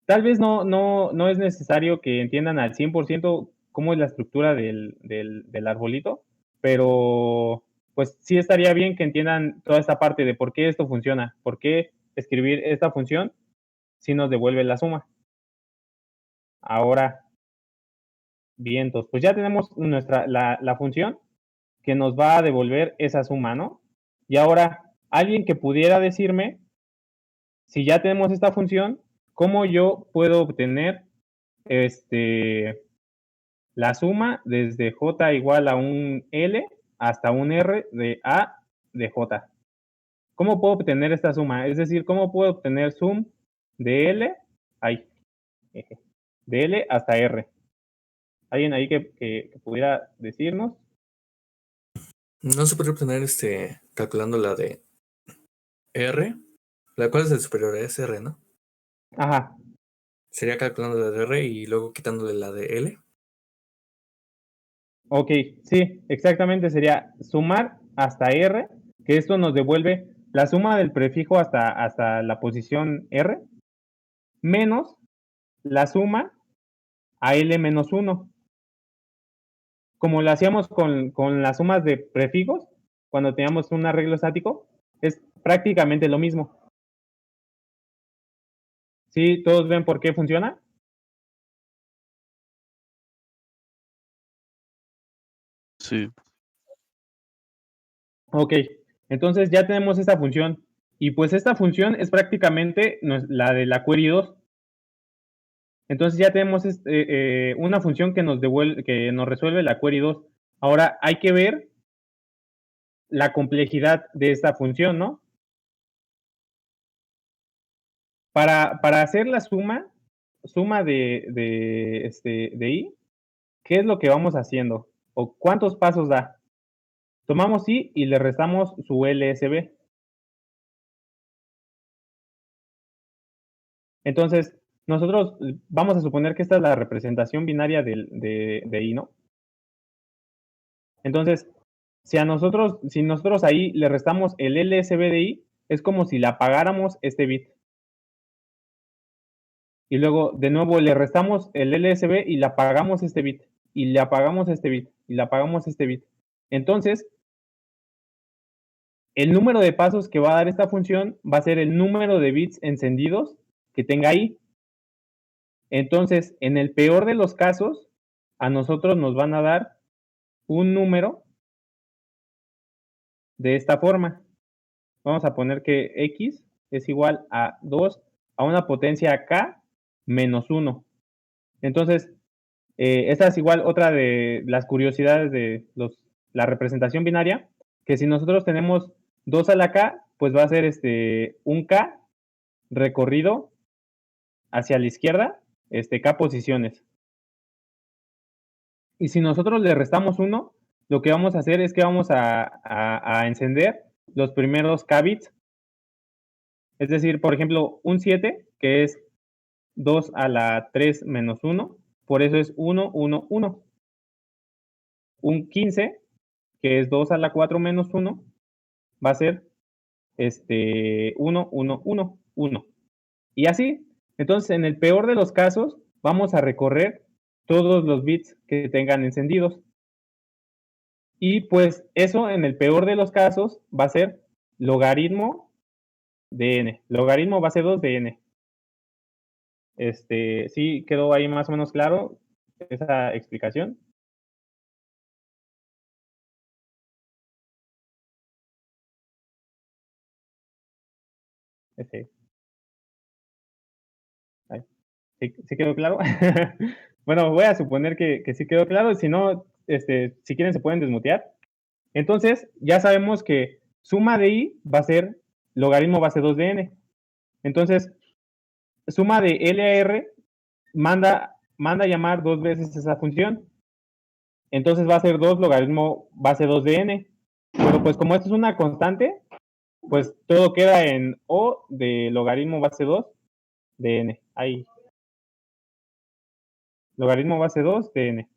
Tal vez no es necesario que entiendan al 100% cómo es la estructura del arbolito, pero pues sí estaría bien que entiendan toda esta parte de por qué esto funciona, por qué escribir esta función si nos devuelve la suma. Ahora, bien, entonces, pues ya tenemos la función que nos va a devolver esa suma, ¿no? Y ahora, alguien que pudiera decirme, si ya tenemos esta función, ¿cómo yo puedo obtener la suma desde j igual a un L hasta un R de A de J? ¿Cómo puedo obtener esta suma? Es decir, ¿cómo puedo obtener sum de L, ahí, de L hasta R? ¿Alguien ahí que pudiera decirnos? No se podría obtener calculando la de R, la cual es el superior a S, R, ¿no? Ajá. Sería calculando la de R y luego quitándole la de L. Ok, sí, exactamente sería sumar hasta R, que esto nos devuelve la suma del prefijo hasta la posición R, menos la suma a L menos 1. Como lo hacíamos con las sumas de prefijos, cuando teníamos un arreglo estático, es prácticamente lo mismo. ¿Sí? ¿Todos ven por qué funciona? Sí. Ok, entonces ya tenemos esta función. Y pues esta función es prácticamente la de la query 2. Entonces ya tenemos una función que nos resuelve la query 2. Ahora hay que ver la complejidad de esta función, ¿no? Para hacer la suma de I, ¿qué es lo que vamos haciendo? ¿O cuántos pasos da? Tomamos I y le restamos su LSB. Entonces, nosotros vamos a suponer que esta es la representación binaria de I, ¿no? Entonces, si nosotros ahí le restamos el LSB de I, es como si le apagáramos este bit. Y luego, de nuevo, le restamos el LSB y le apagamos este bit. Y le apagamos este bit. Y le apagamos este bit. Entonces, el número de pasos que va a dar esta función va a ser el número de bits encendidos que tenga ahí. Entonces, en el peor de los casos, a nosotros nos van a dar un número de esta forma. Vamos a poner que x es igual a 2 a una potencia k menos 1. Entonces, Esta es igual otra de las curiosidades de la representación binaria, que si nosotros tenemos 2 a la k, pues va a ser un k recorrido hacia la izquierda, k posiciones. Y si nosotros le restamos 1, lo que vamos a hacer es que vamos a encender los primeros k bits. Es decir, por ejemplo, un 7, que es 2 a la 3 menos 1, por eso es 1, 1, 1. Un 15, que es 2 a la 4 menos 1, va a ser 1, 1, 1, 1. Y así, entonces en el peor de los casos, vamos a recorrer todos los bits que tengan encendidos. Y pues eso en el peor de los casos va a ser logaritmo de n. Logaritmo base 2 de n. ¿Sí quedó ahí más o menos claro esa explicación? ¿Sí quedó claro? Bueno, voy a suponer que sí quedó claro. Si no, si quieren se pueden desmutear. Entonces, ya sabemos que suma de i va a ser logaritmo base 2 de n. Entonces, suma de L a R manda a llamar 2 veces esa función. Entonces va a ser 2 logaritmo base 2 de n. Pero pues como esto es una constante, pues todo queda en O de logaritmo base 2 de n. Ahí. Logaritmo base 2 de n.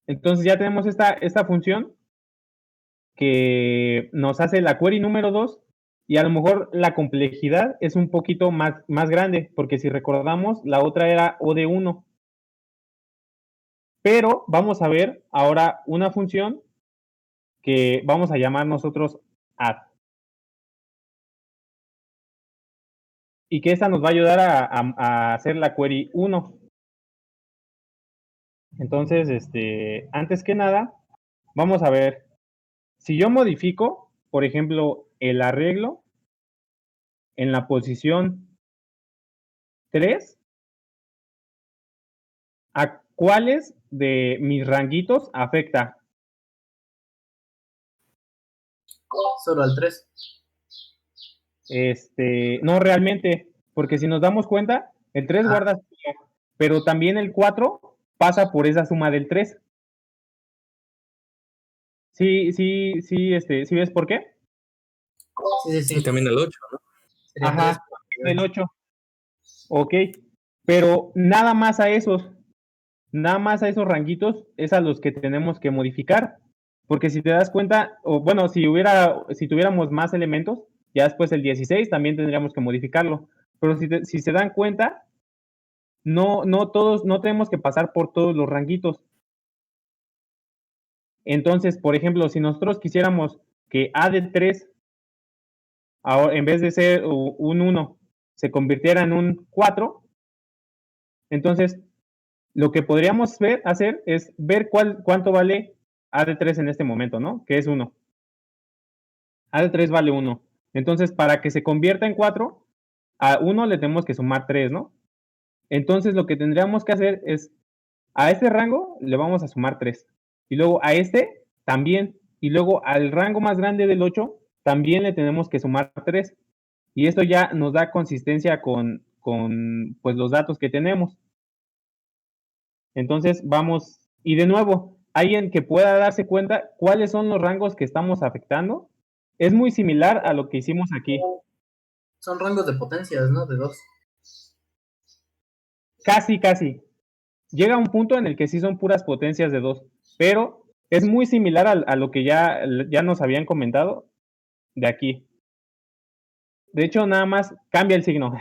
Entonces ya tenemos esta función que nos hace la query número 2 y a lo mejor la complejidad es un poquito más grande, porque si recordamos, la otra era O de 1. Pero vamos a ver ahora una función que vamos a llamar nosotros add. Y que esta nos va a ayudar a hacer la query 1. Entonces, antes que nada, vamos a ver, si yo modifico, por ejemplo, el arreglo en la posición 3, ¿a cuáles de mis ranguitos afecta? Solo al 3. No realmente, porque si nos damos cuenta, el 3 guarda, pero también el 4 pasa por esa suma del 3. Sí, ¿sí ves por qué? Sí. Y también el 8, ¿no? Ajá, el 8. Ok, pero nada más a esos ranguitos es a los que tenemos que modificar, porque si te das cuenta, o bueno, si tuviéramos más elementos, ya después el 16 también tendríamos que modificarlo, pero si se dan cuenta, no tenemos que pasar por todos los ranguitos. Entonces, por ejemplo, si nosotros quisiéramos que A de 3, ahora, en vez de ser un 1, se convirtiera en un 4, entonces lo que podríamos hacer es ver cuánto vale A de 3 en este momento, ¿no? Que es 1. A de 3 vale 1. Entonces, para que se convierta en 4, a 1 le tenemos que sumar 3, ¿no? Entonces, lo que tendríamos que hacer es, a este rango le vamos a sumar 3. Y luego a este también. Y luego al rango más grande del 8 también le tenemos que sumar 3. Y esto ya nos da consistencia con pues, los datos que tenemos. Entonces vamos, y de nuevo, alguien que pueda darse cuenta cuáles son los rangos que estamos afectando, es muy similar a lo que hicimos aquí. Son rangos de potencias, ¿no? De 2. Casi. Llega un punto en el que sí son puras potencias de 2, pero es muy similar a lo que ya nos habían comentado de aquí. De hecho, nada más cambia el signo.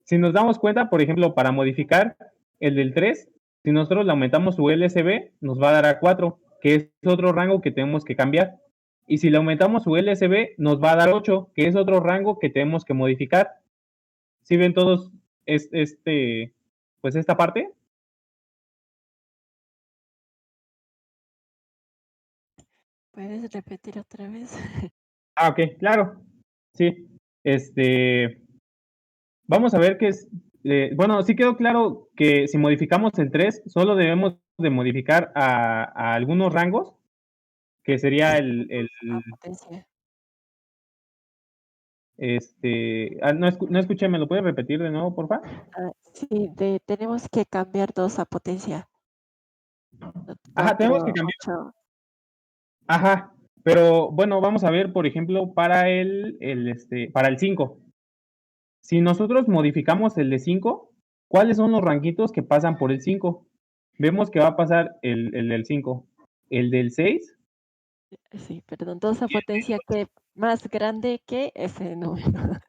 Si nos damos cuenta, por ejemplo, para modificar el del 3, si nosotros le aumentamos su LSB, nos va a dar a 4, que es otro rango que tenemos que cambiar. Y si le aumentamos su LSB, nos va a dar 8, que es otro rango que tenemos que modificar. ¿Sí ven todos pues esta parte? ¿Puedes repetir otra vez? Ok, claro. Sí. Vamos a ver Bueno, sí quedó claro que si modificamos el 3, solo debemos de modificar a algunos rangos, que sería La potencia. no escuché, ¿me lo puedes repetir de nuevo, porfa? Sí, tenemos que cambiar 2 a potencia. Ajá, tenemos que 4, cambiar. 8. Ajá, pero bueno, vamos a ver, por ejemplo, para para el 5. Si nosotros modificamos el de 5, ¿cuáles son los ranguitos que pasan por el 5? Vemos que va a pasar el del 5, el del 6, Sí, perdón, 2 a potencia que más grande que ese número.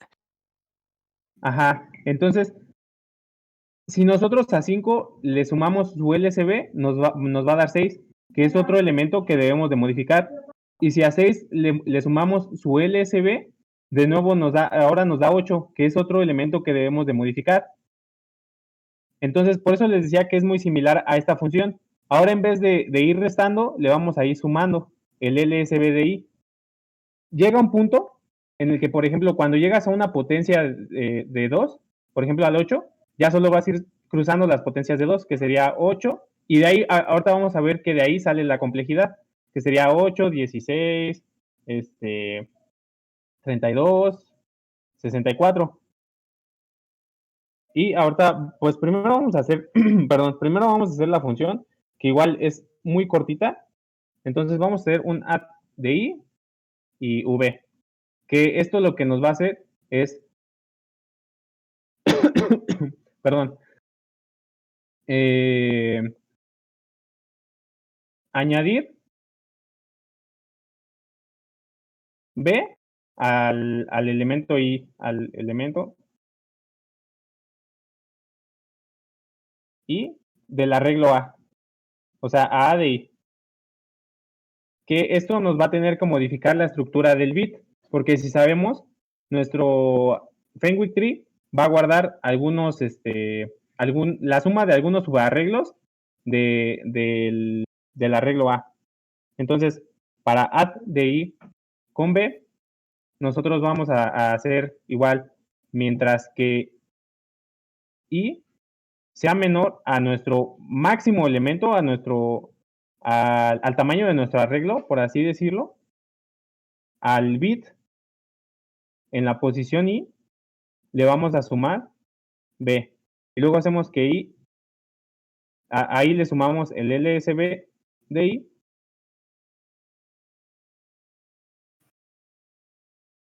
ajá. Entonces, si nosotros a 5 le sumamos su LSB, nos va a dar 6, que es otro elemento que debemos de modificar. Y si a 6 le sumamos su LSB, de nuevo ahora nos da 8, que es otro elemento que debemos de modificar. Entonces, por eso les decía que es muy similar a esta función. Ahora, en vez de ir restando, le vamos a ir sumando el LSB de i. Llega un punto en el que, por ejemplo, cuando llegas a una potencia de 2, por ejemplo, al 8, ya solo vas a ir cruzando las potencias de 2, que sería 8, y de ahí, ahorita vamos a ver que de ahí sale la complejidad, que sería 8, 16, 32, 64. Y ahorita, pues primero vamos a hacer, perdón, primero vamos a hacer la función, que igual es muy cortita. Entonces vamos a hacer un add de i y v, que esto lo que nos va a hacer es, perdón, añadir b al elemento i, al elemento i del arreglo a, o sea, a de i. Que esto nos va a tener que modificar la estructura del bit, porque si sabemos, nuestro Fenwick Tree va a guardar la suma de algunos subarreglos del arreglo A. Entonces, para add de i con b, nosotros vamos a hacer igual, mientras que i sea menor a nuestro máximo elemento, al tamaño de nuestro arreglo, por así decirlo, al bit en la posición i le vamos a sumar b. Y luego hacemos que i, ahí le sumamos el LSB de i.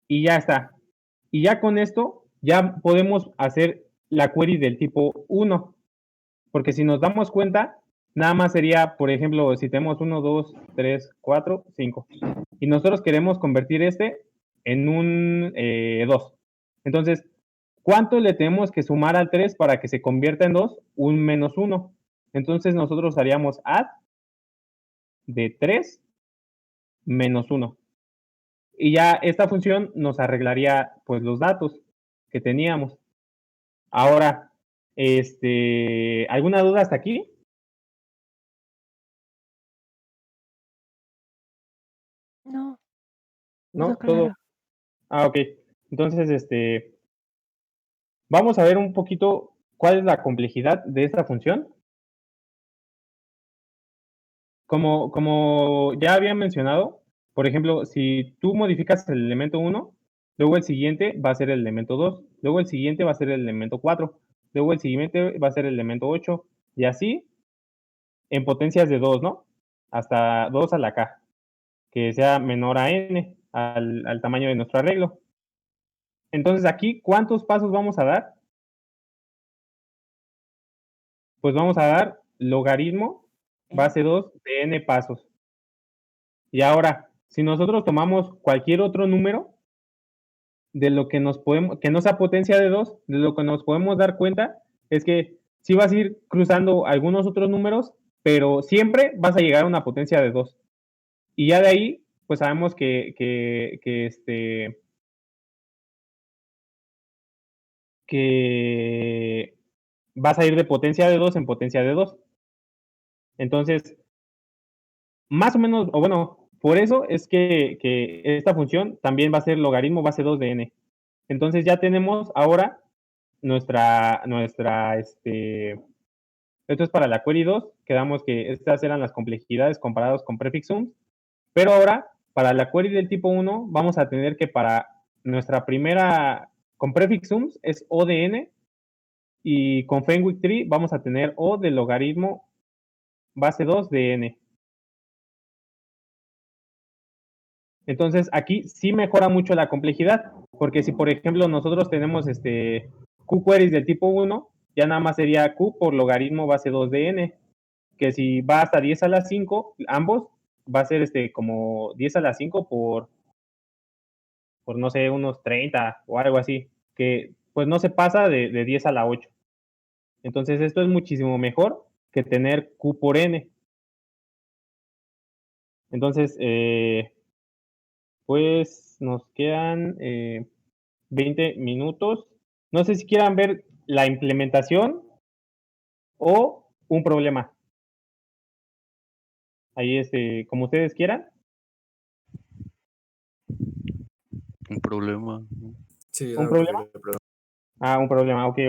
Y ya está. Y ya con esto, ya podemos hacer la query del tipo 1. Porque si nos damos cuenta, nada más sería, por ejemplo, si tenemos 1, 2, 3, 4, 5. Y nosotros queremos convertir en un 2. Entonces, ¿cuánto le tenemos que sumar al 3 para que se convierta en 2? Un menos 1. Entonces nosotros haríamos add de 3 menos 1. Y ya esta función nos arreglaría pues los datos que teníamos. Ahora, ¿alguna duda hasta aquí? No, ¿No? no, Todo. claro. Ok. Entonces, vamos a ver un poquito cuál es la complejidad de esta función. Como ya había mencionado, por ejemplo, si tú modificas el elemento 1, luego el siguiente va a ser el elemento 2, luego el siguiente va a ser el elemento 4, luego el siguiente va a ser el elemento 8, y así en potencias de 2, ¿no? Hasta 2 a la k, que sea menor a n, al tamaño de nuestro arreglo. Entonces aquí, ¿cuántos pasos vamos a dar? Pues vamos a dar logaritmo base 2 de n pasos. Y ahora, si nosotros tomamos cualquier otro número, de lo que que no sea potencia de 2, de lo que nos podemos dar cuenta es que sí vas a ir cruzando algunos otros números, pero siempre vas a llegar a una potencia de 2. Y ya de ahí, pues sabemos que vas a ir de potencia de 2 en potencia de 2. Entonces, más o menos, o bueno, por eso es que esta función también va a ser logaritmo base 2 de n. Entonces ya tenemos ahora esto es para la query 2, quedamos que estas eran las complejidades comparadas con prefix sums, pero ahora, para la query del tipo 1, vamos a tener que para nuestra primera, con prefix sums, es O de n, y con Fenwick Tree vamos a tener O del logaritmo base 2 de n. Entonces, aquí sí mejora mucho la complejidad, porque si, por ejemplo, nosotros tenemos Q queries del tipo 1, ya nada más sería Q por logaritmo base 2 de n, que si va hasta 10 a la 5, ambos, va a ser como 10 a la 5 por no sé, unos 30 o algo así, que pues no se pasa de 10 a la 8. Entonces, esto es muchísimo mejor que tener Q por n. Entonces, pues nos quedan 20 minutos. No sé si quieran ver la implementación o un problema. Ahí, como ustedes quieran. Un problema. Sí, ¿Un no, problema? Ah, un problema. Ok.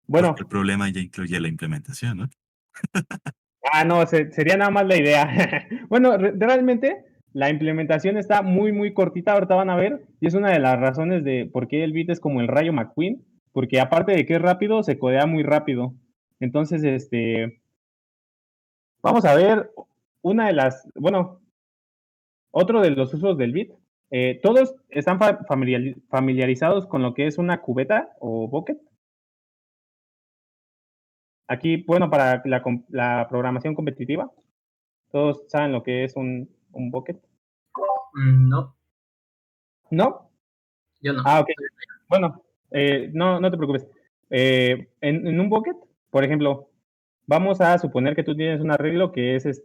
Bueno. Porque el problema ya incluye la implementación, ¿no? No, sería nada más la idea. Bueno, realmente la implementación está muy cortita, ahorita van a ver, y es una de las razones de por qué el Bit es como el rayo McQueen, porque aparte de que es rápido, se codea muy rápido. Entonces, vamos a ver otro de los usos del Bit. Todos están familiarizados con lo que es una cubeta o bucket. Aquí, bueno, para la programación competitiva, todos saben lo que es un bucket. No, ¿No? yo no. Ok. Bueno, no te preocupes. En un bucket, por ejemplo, vamos a suponer que tú tienes un arreglo que es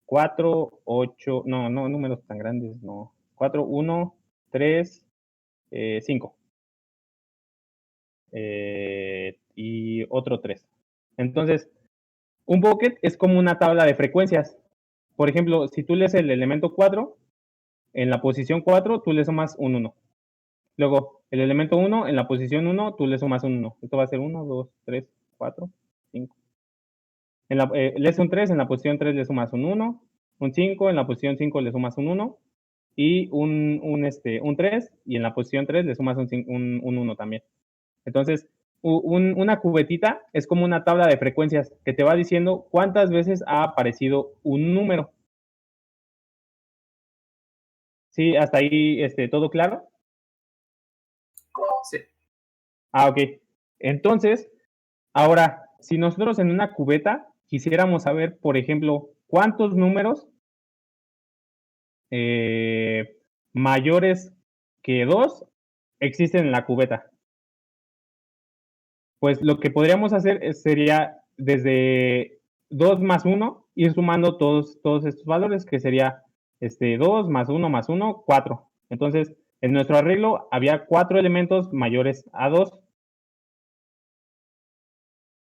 4, 8, no, números tan grandes, no. 4, 1, 3, 5. Y otro 3. Entonces, un bucket es como una tabla de frecuencias. Por ejemplo, si tú lees el elemento 4, en la posición 4 tú le sumas un 1. Luego, el elemento 1, en la posición 1, tú le sumas un 1. Esto va a ser 1, 2, 3, 4, 5. Lees un 3, en la posición 3 le sumas un 1. Un 5, en la posición 5 le sumas un 1. Y un 3, y en la posición 3 le sumas un 1 también. Entonces, una cubetita es como una tabla de frecuencias que te va diciendo cuántas veces ha aparecido un número. ¿Sí? ¿Hasta ahí todo claro? Sí. Ok. Entonces, ahora, si nosotros en una cubeta quisiéramos saber, por ejemplo, cuántos números mayores que 2 existen en la cubeta, pues lo que podríamos hacer sería desde 2 más 1 ir sumando todos estos valores, que sería 2 más 1 más 1, 4. Entonces, en nuestro arreglo había 4 elementos mayores a 2.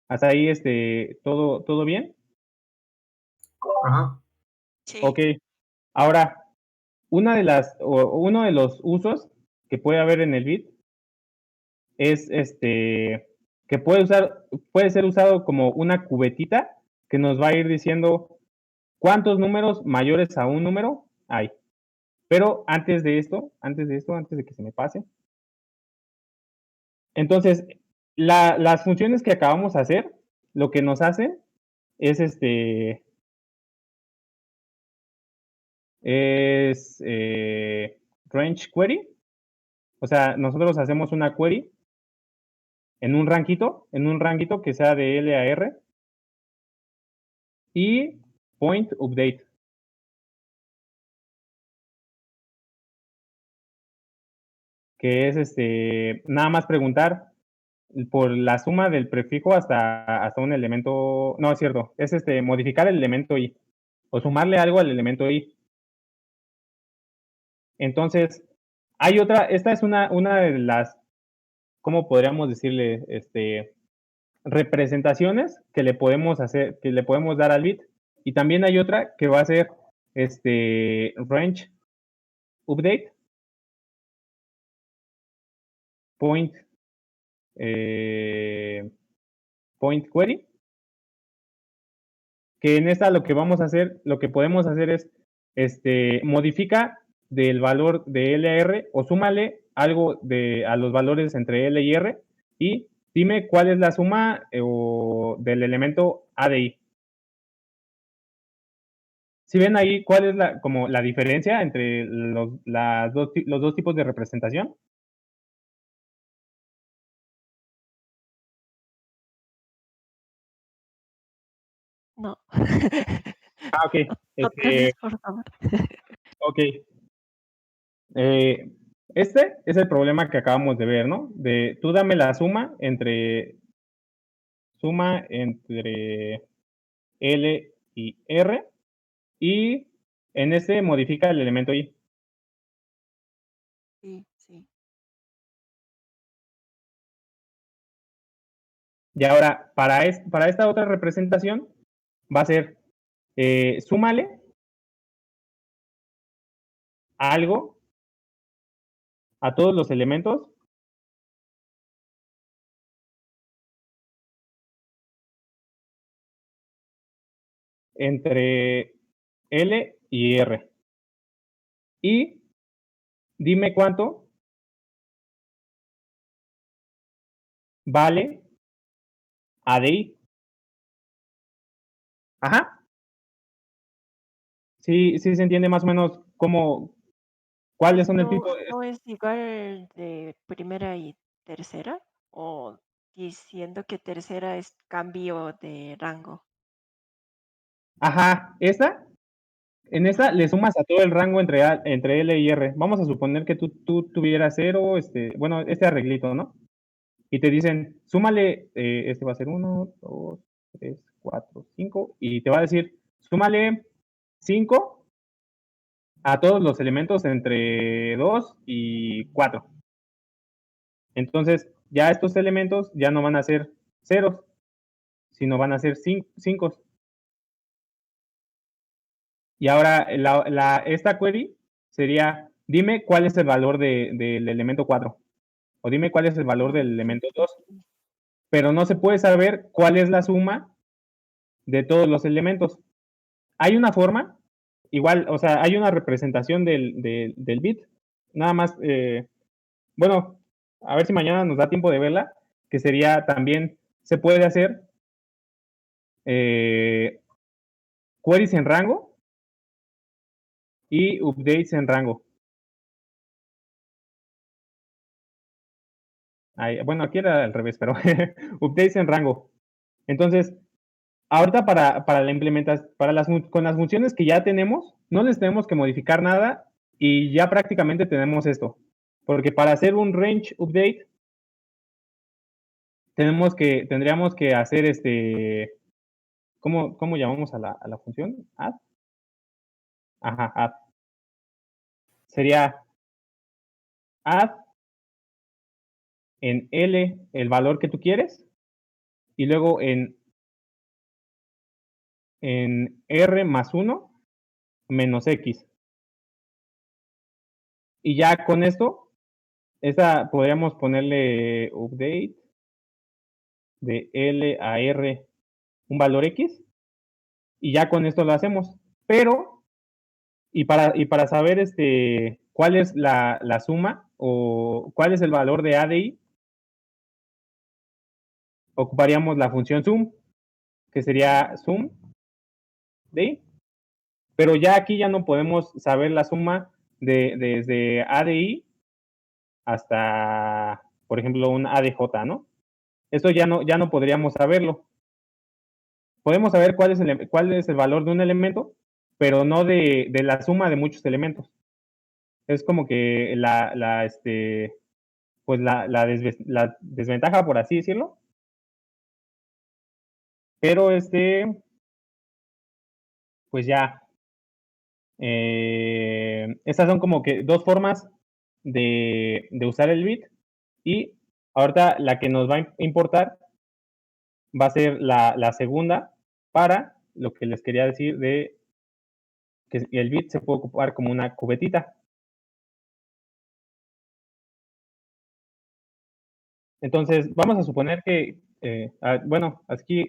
¿Hasta ahí todo bien? Ajá. Sí. Ok. Ahora, uno de los usos que puede haber en el bit es que puede ser usado como una cubetita que nos va a ir diciendo cuántos números mayores a un número hay. Pero antes de que se me pase. Entonces, las funciones que acabamos de hacer, lo que nos hacen es range query. O sea, nosotros hacemos una query en un ranquito que sea de L a R, y point update. Que es nada más preguntar por la suma del prefijo hasta un elemento. No, es cierto, es modificar el elemento i o sumarle algo al elemento i. Entonces, hay otra, esta es una de las, ¿cómo podríamos decirle? Representaciones que le podemos hacer, que le podemos dar al bit. Y también hay otra que va a ser range update, point query, que en esta lo que podemos hacer es, modifica del valor de L a R o súmale algo a los valores entre L y R y dime cuál es la suma del elemento A de I. ¿Sí ven ahí cuál es la diferencia entre los dos tipos de representación? No. Ah, ok. Otra vez, por favor. Ok. Este es el problema que acabamos de ver, ¿no? Tú dame la suma entre L y R y en este modifica el elemento I. Sí, sí. Y ahora, para esta otra representación, va a ser, súmale algo a todos los elementos entre L y R. Y dime cuánto vale A de I. Ajá. Sí, sí se entiende más o menos cuáles son el ¿Esto tipo de... no es igual de primera y tercera? ¿O diciendo que tercera es cambio de rango? Ajá, en esta le sumas a todo el rango entre L y R. Vamos a suponer que tú tuvieras 0, bueno, este arreglito, ¿no? Y te dicen, súmale, este va a ser 1, 2, 3, 4, 5, y te va a decir, súmale 5 a todos los elementos entre 2 y 4. Entonces, ya estos elementos ya no van a ser ceros, sino van a ser 5. Y ahora esta query sería, dime cuál es el valor del elemento 4, o dime cuál es el valor del elemento 2, pero no se puede saber cuál es la suma de todos los elementos. Hay una forma, igual, o sea, hay una representación del bit, nada más, bueno, a ver si mañana nos da tiempo de verla, que sería también, se puede hacer queries en rango y updates en rango. Bueno, aquí era al revés, pero updates en rango. Entonces, ahorita para la implementación, con las funciones que ya tenemos, no les tenemos que modificar nada y ya prácticamente tenemos esto. Porque para hacer un range update, tendríamos que hacer ¿cómo llamamos a la función? Add. Ajá, add. Sería add en L el valor que tú quieres y luego en R más 1 menos X. Y ya con esto, podríamos ponerle update de L a R un valor X y ya con esto lo hacemos. Pero, y para saber cuál es la suma o cuál es el valor de A de I, ocuparíamos la función sum, que sería sum de I. Pero ya aquí ya no podemos saber la suma desde A de I hasta, por ejemplo, un A de J, ¿no? Eso ya no podríamos saberlo. Podemos saber cuál es el valor de un elemento, pero no de la suma de muchos elementos. Es como que pues la desventaja, por así decirlo. Pero pues ya, estas son como que dos formas de usar el bit y ahorita la que nos va a importar va a ser la segunda para lo que les quería decir de que el bit se puede ocupar como una cubetita. Entonces, vamos a suponer que, bueno, aquí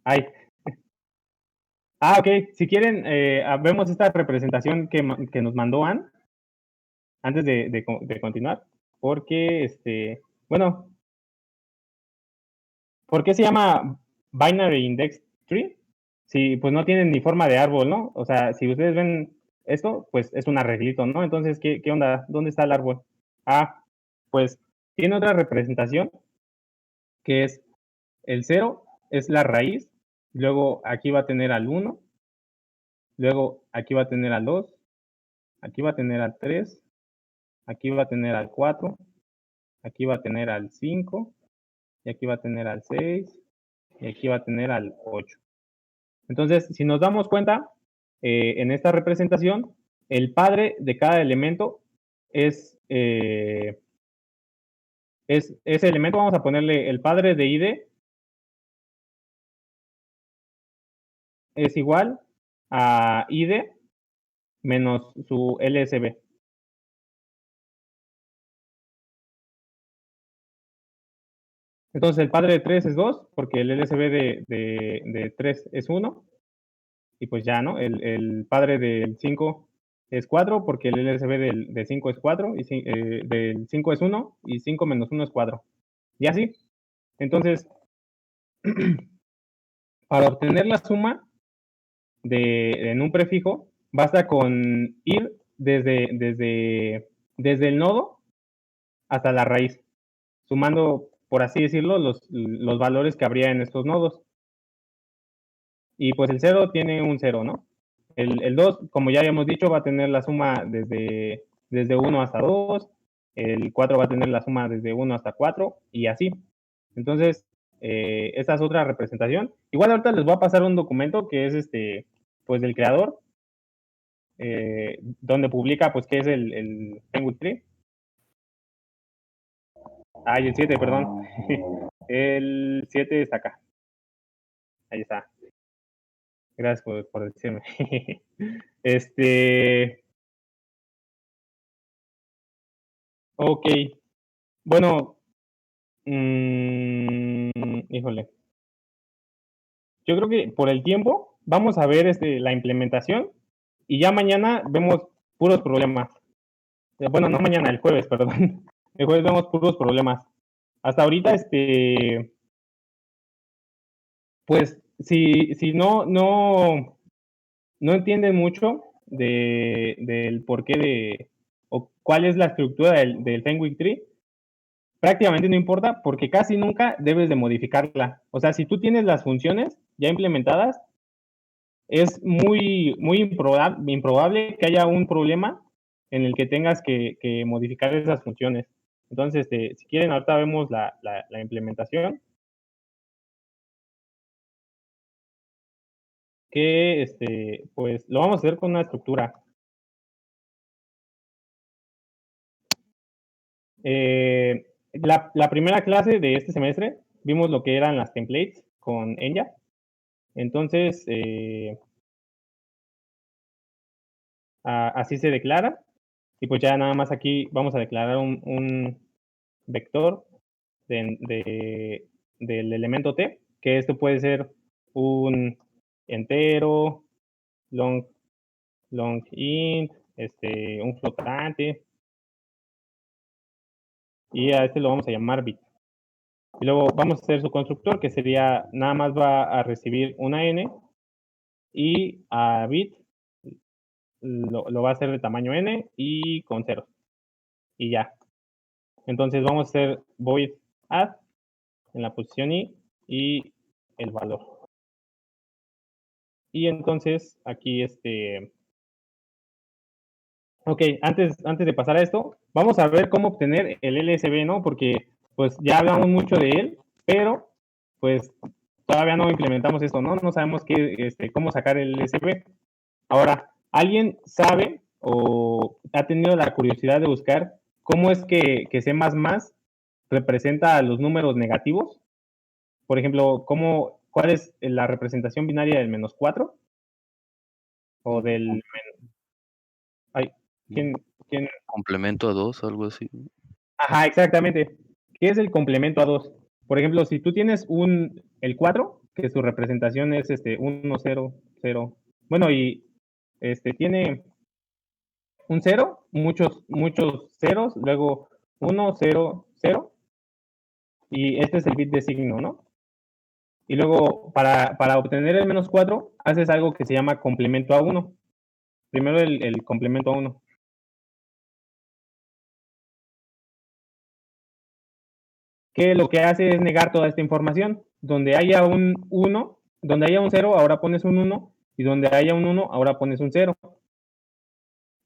hay. Ok, si quieren, vemos esta representación que nos mandó Anne antes de continuar, porque, bueno, ¿por qué se llama Binary Index Tree? Si pues no tienen ni forma de árbol, ¿no? O sea, si ustedes ven esto, pues es un arreglito, ¿no? Entonces, ¿qué onda? ¿Dónde está el árbol? Pues tiene otra representación que es el 0 es la raíz, luego aquí va a tener al 1, luego aquí va a tener al 2, aquí va a tener al 3, aquí va a tener al 4, aquí va a tener al 5, y aquí va a tener al 6, y aquí va a tener al 8. Entonces, si nos damos cuenta, en esta representación, el padre de cada elemento es ese elemento, vamos a ponerle el padre de ID es igual a ID menos su LSB. Entonces el padre de 3 es 2, porque el LSB de 3 es 1, y pues ya, ¿no? El padre del 5 es 4, porque el LSB de 5 es 4, y del 5 es 1, y 5 menos 1 es 4. Y así. Entonces, para obtener la suma en un prefijo, basta con ir desde el nodo hasta la raíz, sumando, por así decirlo, los valores que habría en estos nodos. Y pues el 0 tiene un 0, ¿no? El 2, como ya habíamos dicho, va a tener la suma desde 1 hasta 2, el 4 va a tener la suma desde 1 hasta 4, y así. Entonces, esta es otra representación. Igual ahorita les voy a pasar un documento que es pues del creador, donde publica pues qué es el Penguin Tree. Y el 7, perdón. El 7 está acá. Ahí está. Gracias por decirme. Ok. Bueno, híjole. Yo creo que por el tiempo vamos a ver la implementación y ya mañana vemos puros problemas. Bueno, no mañana, el jueves, perdón. El jueves vemos puros problemas. Hasta ahorita, pues, si no entienden mucho del porqué o cuál es la estructura del Fenwick Tree, prácticamente no importa porque casi nunca debes de modificarla. O sea, si tú tienes las funciones ya implementadas, es muy improbable que haya un problema en el que tengas que modificar esas funciones. Entonces, si quieren, ahorita vemos la implementación. Que pues lo vamos a hacer con una estructura. La primera clase de este semestre vimos lo que eran las templates con Enya. Entonces, así se declara. Y pues ya nada más aquí vamos a declarar un vector del elemento t, que esto puede ser un entero, long int, un flotante, y a este lo vamos a llamar bit. Y luego vamos a hacer su constructor, que sería, nada más va a recibir una n, y a bit lo va a hacer de tamaño n y con ceros. Y ya. Entonces vamos a hacer void add en la posición i y el valor. Y entonces aquí ok, antes de pasar a esto, vamos a ver cómo obtener el LSB, ¿no? Porque pues ya hablamos mucho de él, pero pues todavía no implementamos esto, ¿no? No sabemos cómo sacar el LSB. Ahora, ¿alguien sabe o ha tenido la curiosidad de buscar cómo es que C++ representa los números negativos? Por ejemplo, ¿cuál es la representación binaria del -4? O del... Ay, ¿quién? Complemento a 2, algo así. Ajá, exactamente. ¿qué es el complemento a 2? Por ejemplo, si tú tienes el 4, que su representación es 1, 0, 0. Bueno, y tiene un 0, muchos ceros, luego 1, 0, 0. Y este es el bit de signo, ¿no? Y luego, para obtener el menos 4, haces algo que se llama complemento a 1. Primero el complemento a 1. Que lo que hace es negar toda esta información. Donde haya un 1, donde haya un 0, ahora pones un 1, y donde haya un 1, ahora pones un 0.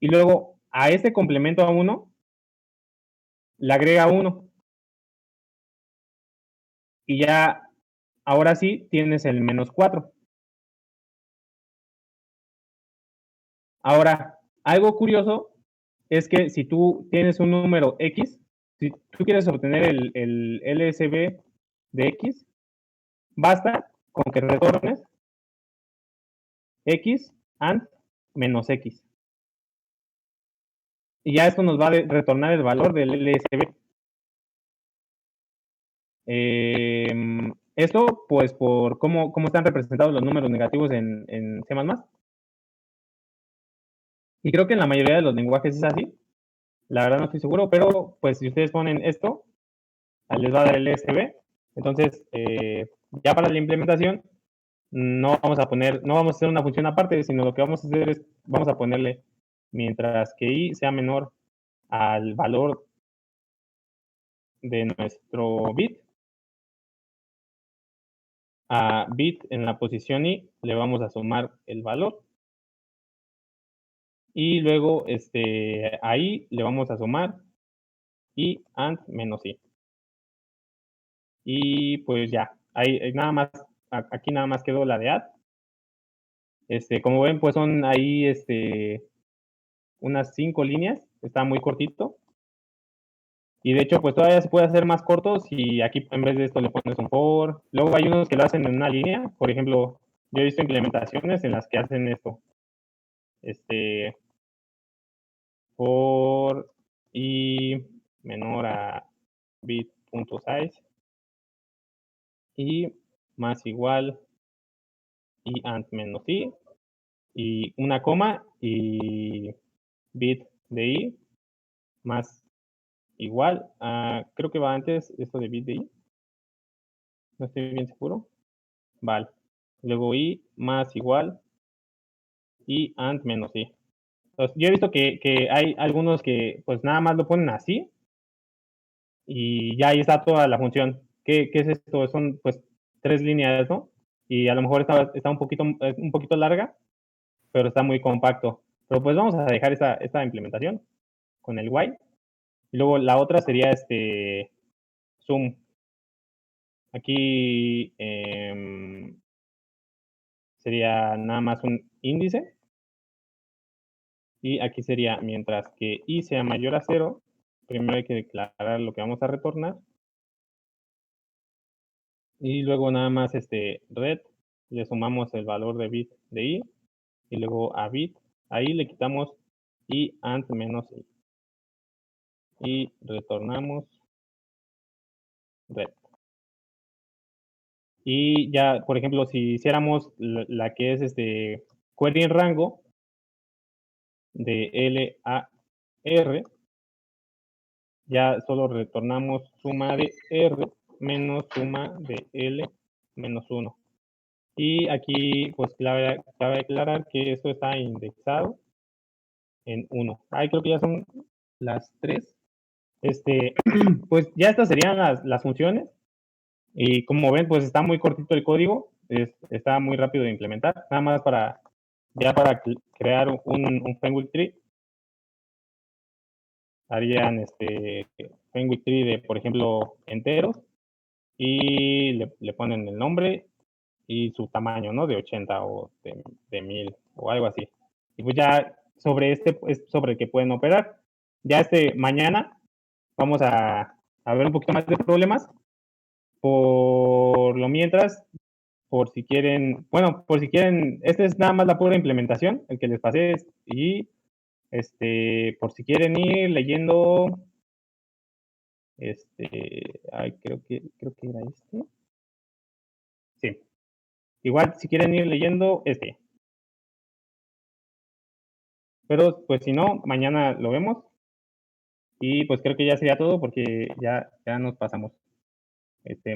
Y luego, a este complemento a 1, le agrega 1. Y ya, ahora sí, tienes el menos 4. Ahora, algo curioso es que si tú tienes un número X, si tú quieres obtener el LSB de X, basta con que retornes X and menos X. Y ya esto nos va a retornar el valor del LSB. Esto, pues, por cómo están representados los números negativos en C++. Y creo que en la mayoría de los lenguajes es así. La verdad no estoy seguro, pero pues si ustedes ponen esto, les va a dar el LSB. Entonces, ya para la implementación, no vamos a hacer una función aparte, sino lo que vamos a hacer es, vamos a ponerle, mientras que i sea menor al valor de nuestro bit, a bit en la posición i le vamos a sumar el valor. Y luego, ahí le vamos a sumar i and menos i. Y pues ya, ahí nada más, aquí nada más quedó la de add. Como ven, pues son ahí unas 5 líneas, está muy cortito. Y de hecho, pues todavía se puede hacer más corto si aquí en vez de esto le pones un for. Luego hay unos que lo hacen en una línea. Por ejemplo, yo he visto implementaciones en las que hacen esto. For i menor a bit.size y más igual i and menos i y una coma y bit de i más igual a, creo que va antes esto de bit de i, no estoy bien seguro, vale, luego i más igual i and menos i. Entonces, yo he visto que hay algunos que pues nada más lo ponen así y ya ahí está toda la función. ¿Qué es esto? Son pues 3 líneas, ¿no? Y a lo mejor está un poquito larga, pero está muy compacto. Pero pues vamos a dejar esta implementación con el while. Y luego la otra sería sum. Aquí sería nada más un índice. Y aquí sería, mientras que i sea mayor a 0, primero hay que declarar lo que vamos a retornar. Y luego nada más red, le sumamos el valor de bit de i. Y luego a bit, ahí le quitamos i and menos i. Y retornamos red. Y ya, por ejemplo, si hiciéramos la que es query en rango de L a R, ya solo retornamos suma de R menos suma de L menos 1. Y aquí, pues, cabe aclarar que esto está indexado en 1. Ahí creo que ya son las 3. Pues ya estas serían las funciones. Y como ven, pues está muy cortito el código. Está muy rápido de implementar. Nada más para crear un Fenwick tree. Harían Fenwick tree de, por ejemplo, enteros. Y le ponen el nombre y su tamaño, ¿no? De 80 o de 1000 o algo así. Y pues ya sobre es sobre el que pueden operar. Ya mañana vamos a ver un poquito más de problemas. Por lo mientras, por si quieren, este es nada más la pura implementación, el que les pasé, y por si quieren ir leyendo Creo que era este. Sí. Igual, si quieren ir leyendo, Pero, pues, si no, mañana lo vemos. Y, pues, creo que ya sería todo porque ya nos pasamos.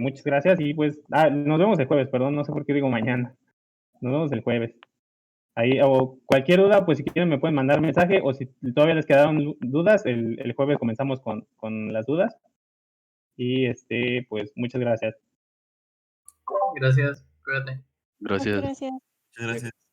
Muchas gracias y, pues, nos vemos el jueves, perdón, no sé por qué digo mañana. Nos vemos el jueves. Ahí, o cualquier duda, pues, si quieren me pueden mandar mensaje, o si todavía les quedaron dudas, el jueves comenzamos con las dudas. Y, pues, muchas gracias. Gracias, cuídate. Gracias. Gracias. Muchas gracias.